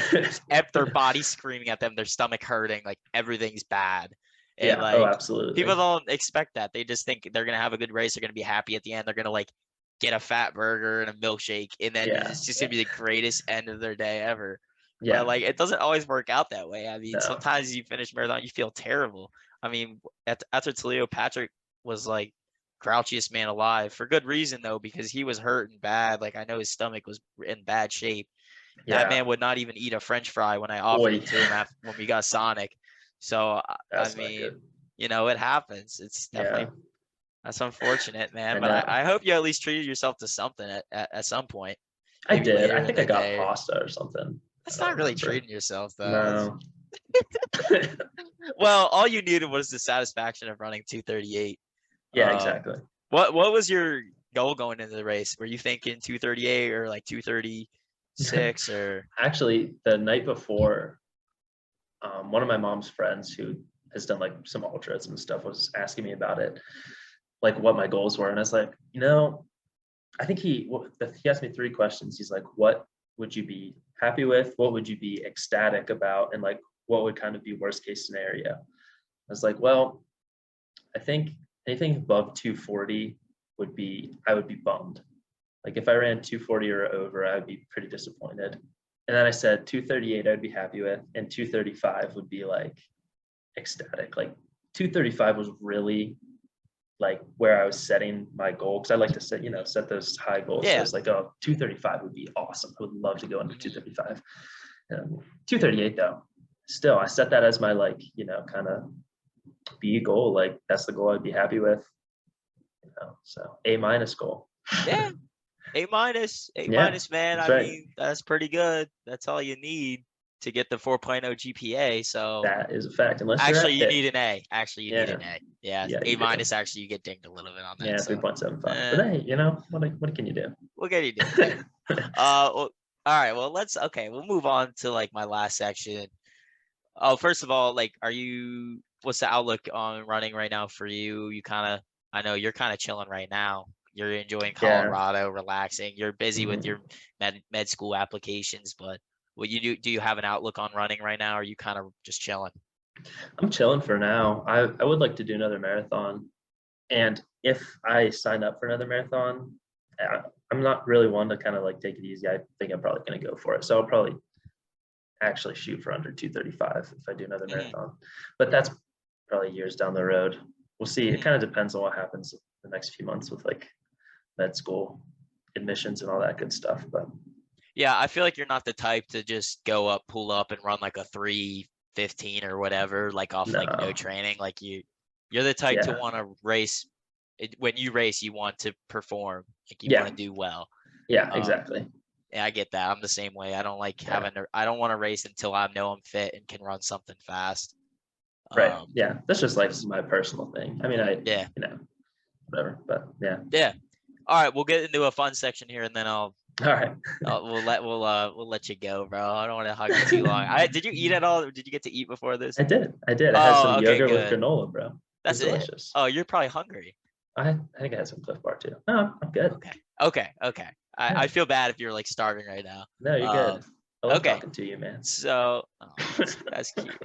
their body screaming at them, their stomach hurting, like everything's bad. And Yeah. Oh, like people absolutely. don't expect that. They just think they're gonna have a good race. They're gonna be happy at the end. They're gonna like get a fat burger and a milkshake, and then Yeah. it's just gonna be the greatest end of their day ever. But Yeah. like it doesn't always work out that way. I mean, No. sometimes you finish marathon, you feel terrible. I mean, after Toledo, Patrick was like grouchiest man alive for good reason though, because he was hurt and bad. Like I know his stomach was in bad shape. That Yeah. man would not even eat a French fry when I offered Boy, it to him after when we got Sonic. So I that's not mean, good. it happens. It's Yeah. definitely that's unfortunate, man. I But know. I hope you at least treated yourself to something at some point, I maybe did. I later in think I the got day. pasta or something. I That's don't not really remember. treating yourself though. No. Well, all you needed was the satisfaction of running 2:38. Yeah, Um, exactly. what was your goal going into the race? Were you thinking 2:38 or like 2:36 or? Actually, the night before, one of my mom's friends who has done like some ultras and stuff was asking me about it, like what my goals were, and I was like, I think he asked me three questions. He's like, what would you be happy with? What would you be ecstatic about? And like, what would kind of be worst case scenario? I was like, well, I think anything above 240 I would be bummed. Like if I ran 240 or over, I would be pretty disappointed. And then I said 238 I'd be happy with, and 235 would be like ecstatic. Like 235 was really like where I was setting my goal, because I like to set those high goals. So Yeah. it's like, oh, 235 would be awesome. I would love to go into Mhm. 235. 238 though, still I set that as my like, kind of B goal. Like that's the goal I'd be happy with. So A minus goal. Yeah. A minus, Yeah, man. that's I right. mean, that's pretty good. That's all you need to get the 4.0 GPA. So That is a fact. Unless you're actually, at you Pitt. need an A. Actually, you need Yeah, an A. Yeah, yeah, A you do. minus. Actually, you get dinged a little bit on that. Yeah, So, 3.75. eh, But hey, what can you do? what can you do? Hey. Well, all right. Well, okay. We'll move on to like my last section. Oh, first of all, like, what's the outlook on running right now for you? I know you're kind of chilling right now. You're enjoying Yeah. Colorado, relaxing. You're busy with Mhm. your med school applications, but what you do you have an outlook on running right now? Or are you kind of just chilling? I'm chilling for now. I would like to do another marathon. And if I sign up for another marathon, I'm not really one to kind of like take it easy. I think I'm probably going to go for it. So I'll probably actually shoot for under 235 if I do another Mhm, marathon. But that's probably years down the road. We'll see. It mhm. kind of depends on what happens the next few months with like med school admissions and all that good stuff. But Yeah, I feel like you're not the type to just pull up and run like a 3:15 or whatever, like off like no no, training. Like you're the type to yeah, want to race. When you race, you want to perform, like you want yeah, to do well. yeah, Um, exactly. yeah, I get that. I'm the same way. I don't like Yeah, I don't want to race until I know I'm fit and can run something fast. right. Um, Yeah, that's just like my personal thing. I mean, yeah, whatever. But yeah, yeah. All right, we'll get into a fun section here, and then all right. we'll let you go, bro. I don't want to hug you too long. Did you eat at all? Did you get to eat before this? I did. I did. I had some Oh, okay, yogurt with good. granola, bro. It was That's it. delicious. Oh, you're probably hungry. I think I had some Cliff Bar too. No, I'm good. Okay, okay, okay. Yeah. I feel bad if you're like starving right now. No, you're Um, good. I love Okay. talking to you, man. So, that's cute.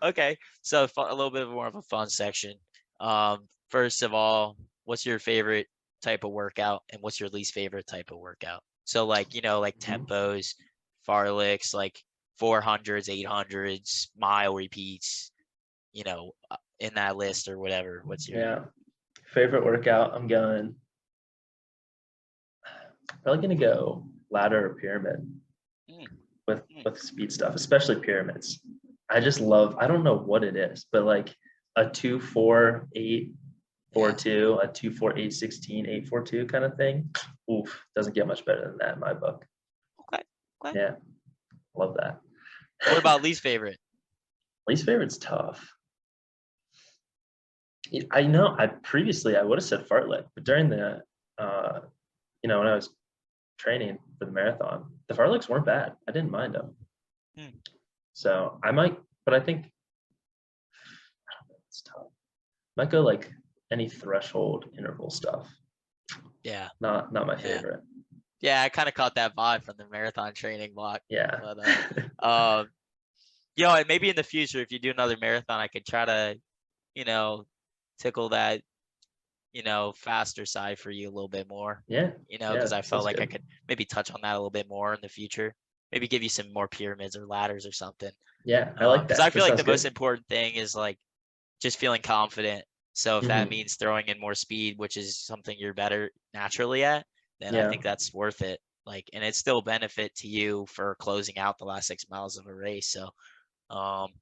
Okay. So a little bit more of a fun section. First of all, what's your favorite type of workout, and what's your least favorite type of workout? So like, like Mhm. tempos, fartleks, like 400s, 800s, mile repeats, in that list or whatever. What's your Yeah. Favorite workout? I'm going. Probably gonna go ladder or pyramid mm, with mm, with speed stuff, especially pyramids. I just love. I don't know what it is, but like a 2-4-8 four yeah. two, a 2-4-8-16, 8-4-2 kind of thing. Oof, doesn't get much better than that in my book. Okay. Okay. Yeah, love that. What about least favorite? Least favorite's tough. I know I previously I would have said fartlek, but during the uh, when I was training for the marathon, the fartleks weren't bad. I didn't mind them. Hmm. So I might, but I think it's tough. Might go like any threshold interval stuff. Yeah. Not my Yeah. favorite. Yeah, I kind of caught that vibe from the marathon training block. Yeah. But and maybe in the future, if you do another marathon, I could try to, you know, tickle that, faster side for you a little bit more. Yeah. Because Yeah. I felt Sounds like I good. could maybe touch on that a little bit more in the future. Maybe give you some more pyramids or ladders or something. Yeah, I like Because I that. That feel like sounds the most good. important thing is like just feeling confident. So if that Hmm. means throwing in more speed, which is something you're better naturally at, then I Yeah. think that's worth it. Like, and it's still benefit to you for closing out the last 6 miles of a race. So, um,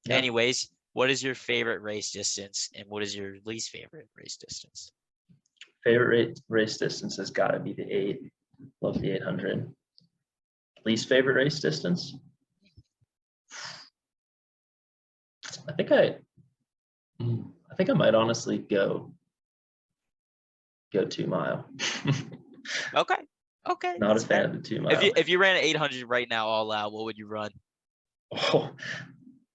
Yeah. anyways, what is your favorite race distance, and what is your least favorite race distance? Favorite race distance has got to be the 8. Love the 800. Least favorite race distance? I think I I think I might honestly go 2 mile. Okay, okay, Not a that's fan fair. of the two If you mile. if you ran 800 right now all out, what would you run? Oh,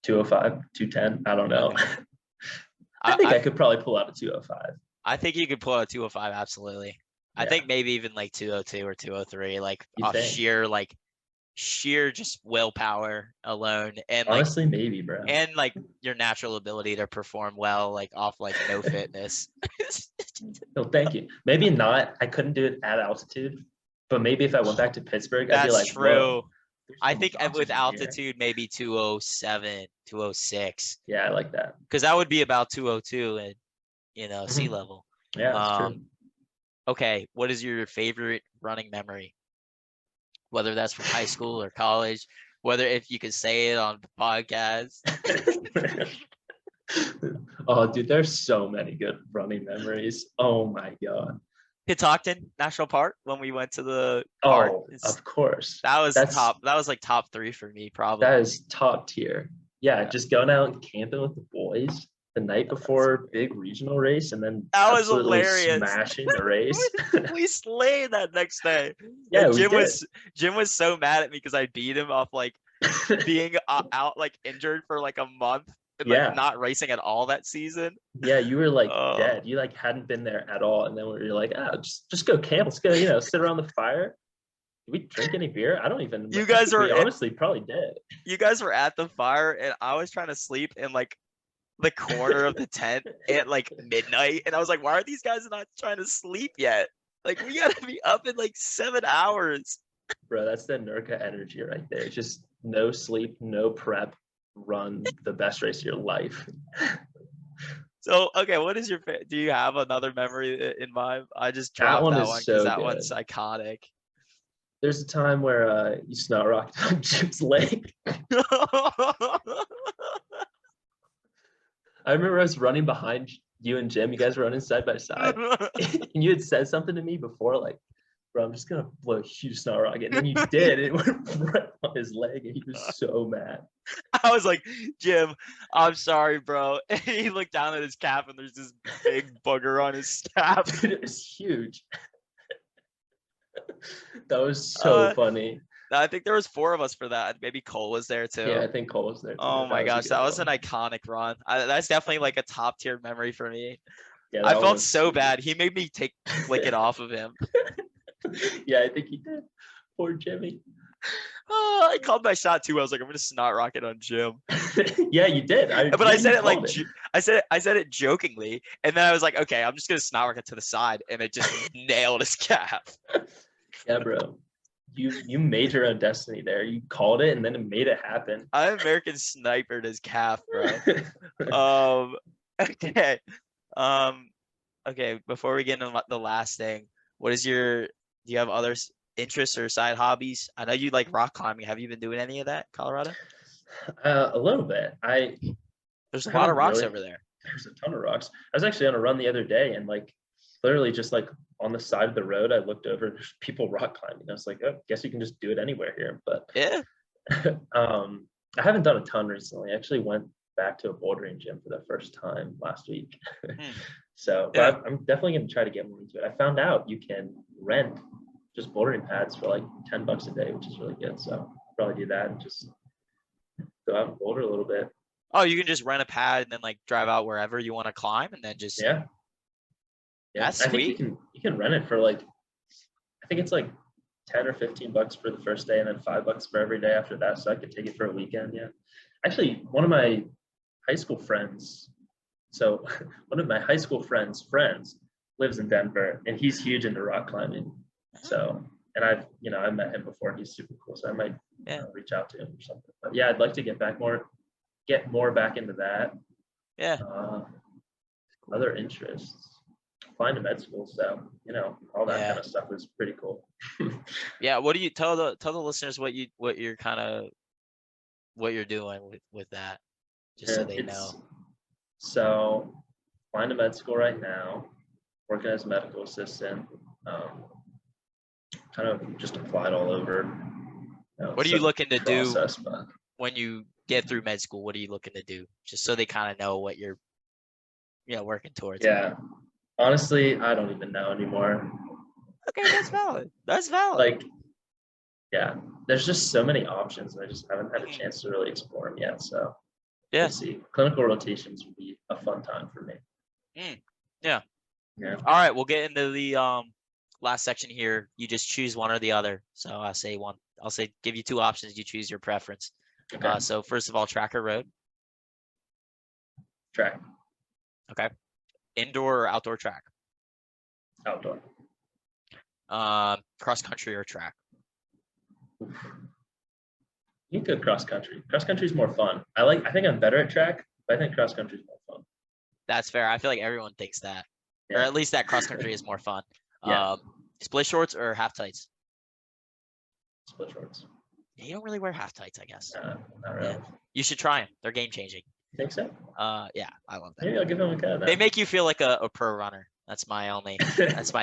205, 210. I don't know. Okay, I think I I could probably pull out a 205. I think you could pull out 205 absolutely. I Yeah. think maybe even like 202 or 203, like You off think? sheer just willpower alone, and Honestly, maybe, bro. your natural ability to perform well, like off like no fitness. No, thank you. Maybe not. I couldn't do it at altitude, but maybe if I went back to Pittsburgh, I'd be That's like, whoa, true. there's I so much think with oxygen here. altitude, maybe 207, 206, Yeah, I like that. because that would be about 202 at sea Hmm. level. Yeah, that's true. Um, okay, what is your favorite running memory? Whether that's from high school or college, whether if you could say it on the podcast. Oh, dude, there's so many good running memories. Oh my God. Catoctin National Park when we went to the park. Oh, of course. That was That's top. That was like top three for me, that probably. is top tier. Yeah, Yeah, just going out and camping with the boys the night that was before great. big regional race and then That was absolutely hilarious. smashing the race. We slayed that next day, Yeah, and we Jim did. was Jim was so mad at me because I beat him off like being out like injured for like a month and like Yeah. not racing at all that season. Yeah, you were like Oh, dead. You like hadn't been there at all. And then we were like, oh, just go camp. Let's go, sit around the fire. Did we drink any beer? I don't even you I guys think were we honestly probably did. you guys were at the fire, and I was trying to sleep in like the corner of the tent at like midnight, and I was like, why are these guys not trying to sleep yet? Like we gotta be up in like 7 hours. Bro, that's the Nurka energy right there. Just no sleep, no prep, run the best race of your life. So okay, what is your do you have another memory in mind? I just That dropped one that is one because so that one's good. iconic. There's a time where you snot rocked on Jim's leg. I remember I was running behind you and Jim. You guys were running side by side. And you had said something to me before, like, bro, I'm just gonna blow a huge snot rocket. And then you did, and it went right on his leg, and he was so mad. I was like, Jim, I'm sorry, bro. And he looked down at his cap, and there's this big booger on his scap. Dude, it was huge. That was so Uh, funny. I think there was four of us for that. Maybe Cole was there Yeah, too. I think Cole was there too. Oh That my was a gosh, good that was an one. iconic run. That's definitely like a top tier memory for me. Yeah, I that one felt was so sweet. bad. He made me flick it off of him. Yeah, I think he did. Poor Jimmy. Oh, I called my shot too. I was like, I'm gonna snot rocket on Jim. Yeah, you did. But Yeah, I you said it like called it. I said it jokingly, and then I was like, okay, I'm just gonna snot rocket to the side, and it just nailed his calf. Yeah, bro. You made your own destiny there. You called it and then it made it happen. I American snipered his calf, bro. Um, okay. Um, okay. Before we get into the last thing, what is your? Do you have other interests or side hobbies? I know you like rock climbing. Have you been doing any of that, Colorado? A little bit. I There's a lot of haven't rocks really. over there. There's a ton of rocks. I was actually on a run the other day and like literally just like on the side of the road, I looked over, there's people rock climbing. I was like, oh, guess you can just do it anywhere here. But Yeah. I haven't done a ton recently. I actually went back to a bouldering gym for the first time last week. Hmm. So, Yeah. but I'm definitely going to try to get more into it. I found out you can rent just bouldering pads for like $10 a day, which is really good. So I'll probably do that and just go out and boulder a little bit. Oh, you can just rent a pad and then like drive out wherever you want to climb, and then just Yeah. Yeah. that's I think sweet. you can rent it for like, I think it's like 10 or $15 for the first day and then $5 for every day after that. So I could take it for a weekend. Yeah. Actually, one of my high school friends, so one of my high school friends lives in Denver and he's huge into rock climbing. So, and I've met him before. He's super cool. So I might Yeah. reach out to him or something. But yeah, I'd like to get more back into that. Yeah. Other interests, applying to med school. So, all that Yeah. kind of stuff is pretty cool. Yeah. What do you tell the listeners what you're kind of what you're doing with that, just so they know. So, applying to med school right now, working as a medical assistant, kind of just applied all over. What are you looking to process, do but when you get through med school? What are you looking to do, just so they kind of know what you're working towards? yeah, honestly, I don't even know anymore. Okay, that's valid. That's valid. Like, yeah, there's just so many options, and I just haven't had a chance to really explore them yet. So, Yeah. let's see. Clinical rotations would be a fun time for me. Yeah. Yeah. All right, we'll get into the last section here. You just choose one or the other. So I'll say give you two options. You choose your preference. Okay. So first of all, track or road? Track. Okay. Indoor or outdoor track? Outdoor. Cross country or track? You could cross country. Cross country is more fun. I think I'm better at track, but I think cross country is more fun. That's fair. I feel like everyone thinks that, or at least that cross country is more fun. Yeah. Split shorts or half tights? Split shorts. Yeah, you don't really wear half tights, I guess. Not really. Yeah. You should try them. They're game changing. Think so? Yeah, I love that. Maybe I'll give them a go. They make you feel like a pro runner. That's my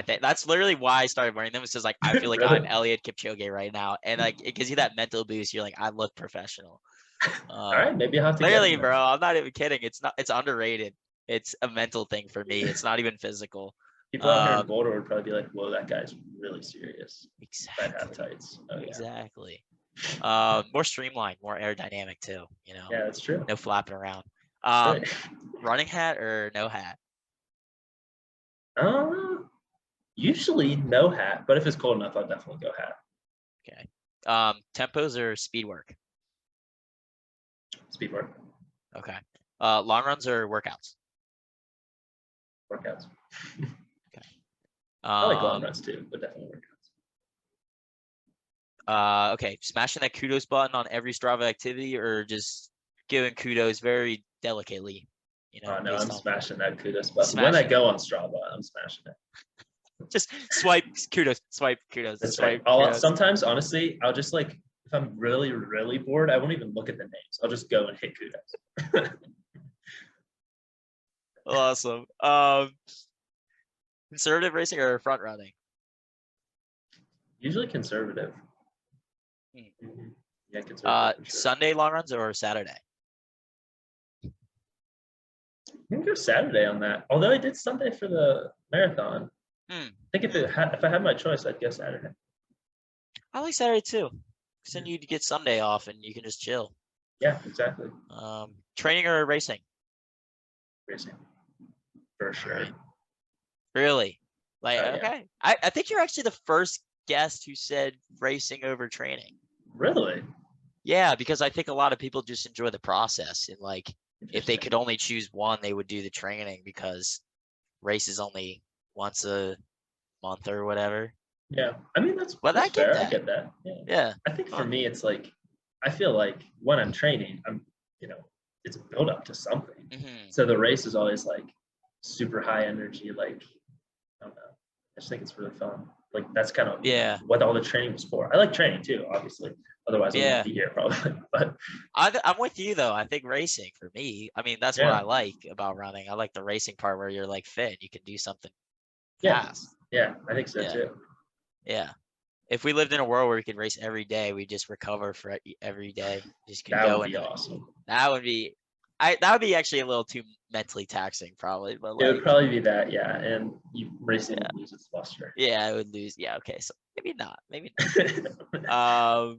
thing. That's literally why I started wearing them. It's just like I feel like Really? I'm Elliot Kipchoge right now, and like it gives you that mental boost. You're like, I look professional. All right, maybe I'll have to Clearly, get them. bro, I'm not even kidding. It's underrated. It's a mental thing for me. It's not even physical. People out here in Boulder would probably be like, "Whoa, that guy's really serious." Exactly. That half tights. Oh, yeah. Exactly. More streamlined, more aerodynamic too. Yeah, that's true. No flapping around. Right. Running hat or no hat? Usually no hat, but if it's cold enough, I'll definitely go hat. Okay. Tempos or speed work? Speed work. Okay. Long runs or workouts? Workouts. Okay. I like long runs too, but definitely workouts. Okay. Smashing that kudos button on every Strava activity, or just giving kudos very delicately? No, I'm smashing that kudos button. When I go on Strava, I'm smashing it. Just swipe kudos, swipe kudos. That's swipe right. kudos. Sometimes, honestly, I'll just like, if I'm really, really bored, I won't even look at the names. I'll just go and hit kudos. Awesome. Conservative racing or front running? Usually conservative. Mm-hmm. Yeah, conservative. Sure. Sunday long runs or Saturday? I can go Saturday on that. Although I did Sunday for the marathon. I think if I had my choice, I'd go Saturday. I like Saturday too, because then you'd get Sunday off and you can just chill. Yeah, exactly. Training or racing? Racing, for sure. Right. Really? Like, okay. Yeah. I think you're actually the first guest who said racing over training. Really? Yeah, because I think a lot of people just enjoy the process, and like if they could Interesting. only choose one, they would do the training because race is only once a month or whatever. Yeah. I mean, But I that's get fair. I that. get that. Yeah. Yeah. I think for Huh. me, it's like I feel like when I'm training, you know, it's a build up to something. Hmm. So the race is always like super high energy. Like I don't know. I just think it's really fun. Like that's kind of Yeah. what all the training was for. I like training too, obviously. Otherwise, I wouldn't Yeah. be here probably. But I'm with you though. I think racing for me, I mean, that's what yeah, I like about running. I like the racing part where you're like fit, you can do something yeah, fast. yeah. I think so Yeah. too. Yeah. If we lived in a world where we could race every day, we just recover for every day. Just could That would go be and awesome. that would be that would be actually a little too mentally taxing probably, but It would like probably be that, yeah. And you racing yeah. would lose its luster. Yeah, I would lose. Yeah, okay. So maybe not. Maybe not.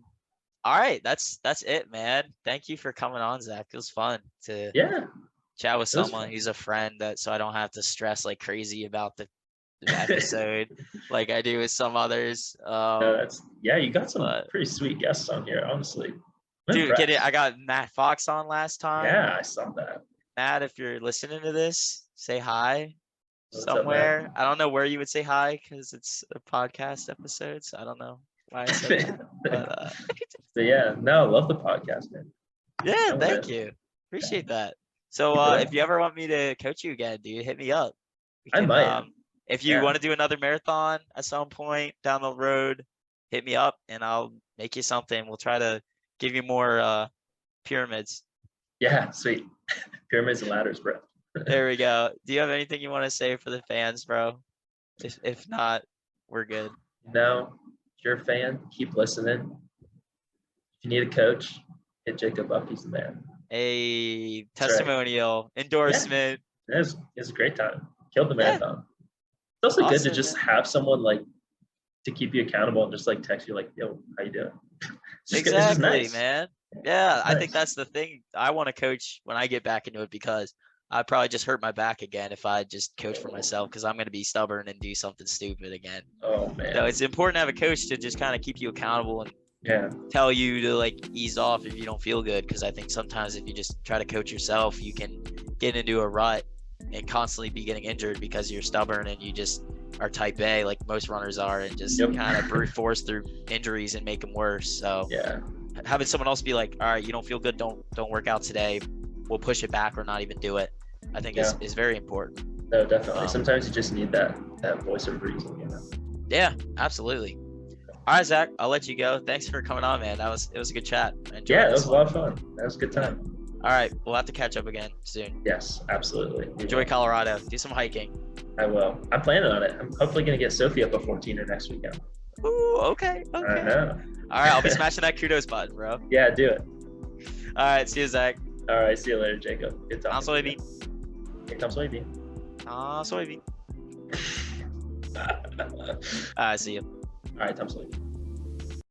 All right, that's it, man. Thank you for coming on, Zach. It was fun to Yeah, chat with it was someone fun. who's a friend that so I don't have to stress like crazy about the episode like I do with some others. No, that's yeah. You got some But pretty sweet guests on here. Honestly, I'm dude, get it. I impressed. got Matt Fox on last time. Yeah, I saw that. Matt, if you're listening to this, say hi What's up, Matt? somewhere. I don't know where you would say hi because it's a podcast episode, so I don't know why I said that. But So yeah, no, I love the podcast, man. yeah, I'm thank with. you. Yeah, Appreciate that. So keep it if up. you ever want me to coach you again, dude, hit me up. We I can might. if you Yeah. want to do another marathon at some point down the road, hit me up and I'll make you something. We'll try to give you more pyramids. Yeah, sweet. Pyramids and ladders, bro. There we go. Do you have anything you want to say for the fans, bro? If not, we're good. No, if you're a fan, keep listening. If you need a coach, hit Jacob up. He's the man. A That's right. testimonial, Yeah, endorsement. it was a great time. Killed the Yeah, marathon. It's also good to awesome, just man. have someone like to keep you accountable and just like text you like, "Yo, how you doing?" It's just Exactly, nice. man. Yeah, It's I think nice. that's the thing. I want to coach when I get back into it because I probably just hurt my back again if I just coach for myself because I'm going to be stubborn and do something stupid again. Oh So man. it's important to have a coach to just kind of keep you accountable and Yeah. tell you to like ease off if you don't feel good. Because I think sometimes if you just try to coach yourself, you can get into a rut and constantly be getting injured because you're stubborn and you just are type A like most runners are and just Yep. kind of brute force through injuries and make them worse. So Yeah. having someone else be like, all right, you don't feel good, don't work out today. We'll push it back or not even do it. I think Yeah. is very important. No, definitely. Um, Sometimes you just need that voice of reason, you know. yeah, absolutely. All right, Zach, I'll let you go. Thanks for coming on, man. It was a good chat. I Yeah, enjoyed it this was a lot one. of fun. That was a good Yeah. time. All right, we'll have to catch up again soon. Yes, absolutely. Enjoy Colorado. Do some hiking. I will. I'm planning on it. I'm hopefully gonna get Sophie up a 14er next weekend. Ooh, okay, I okay. know. All right, I'll be smashing that kudos button, bro. Yeah, do it. All right, see you, Zach. All right, see you later, Jacob. Good Tom talking to soybean. you. Here comes soybean. Soybean. See you. All right, Tom soybean.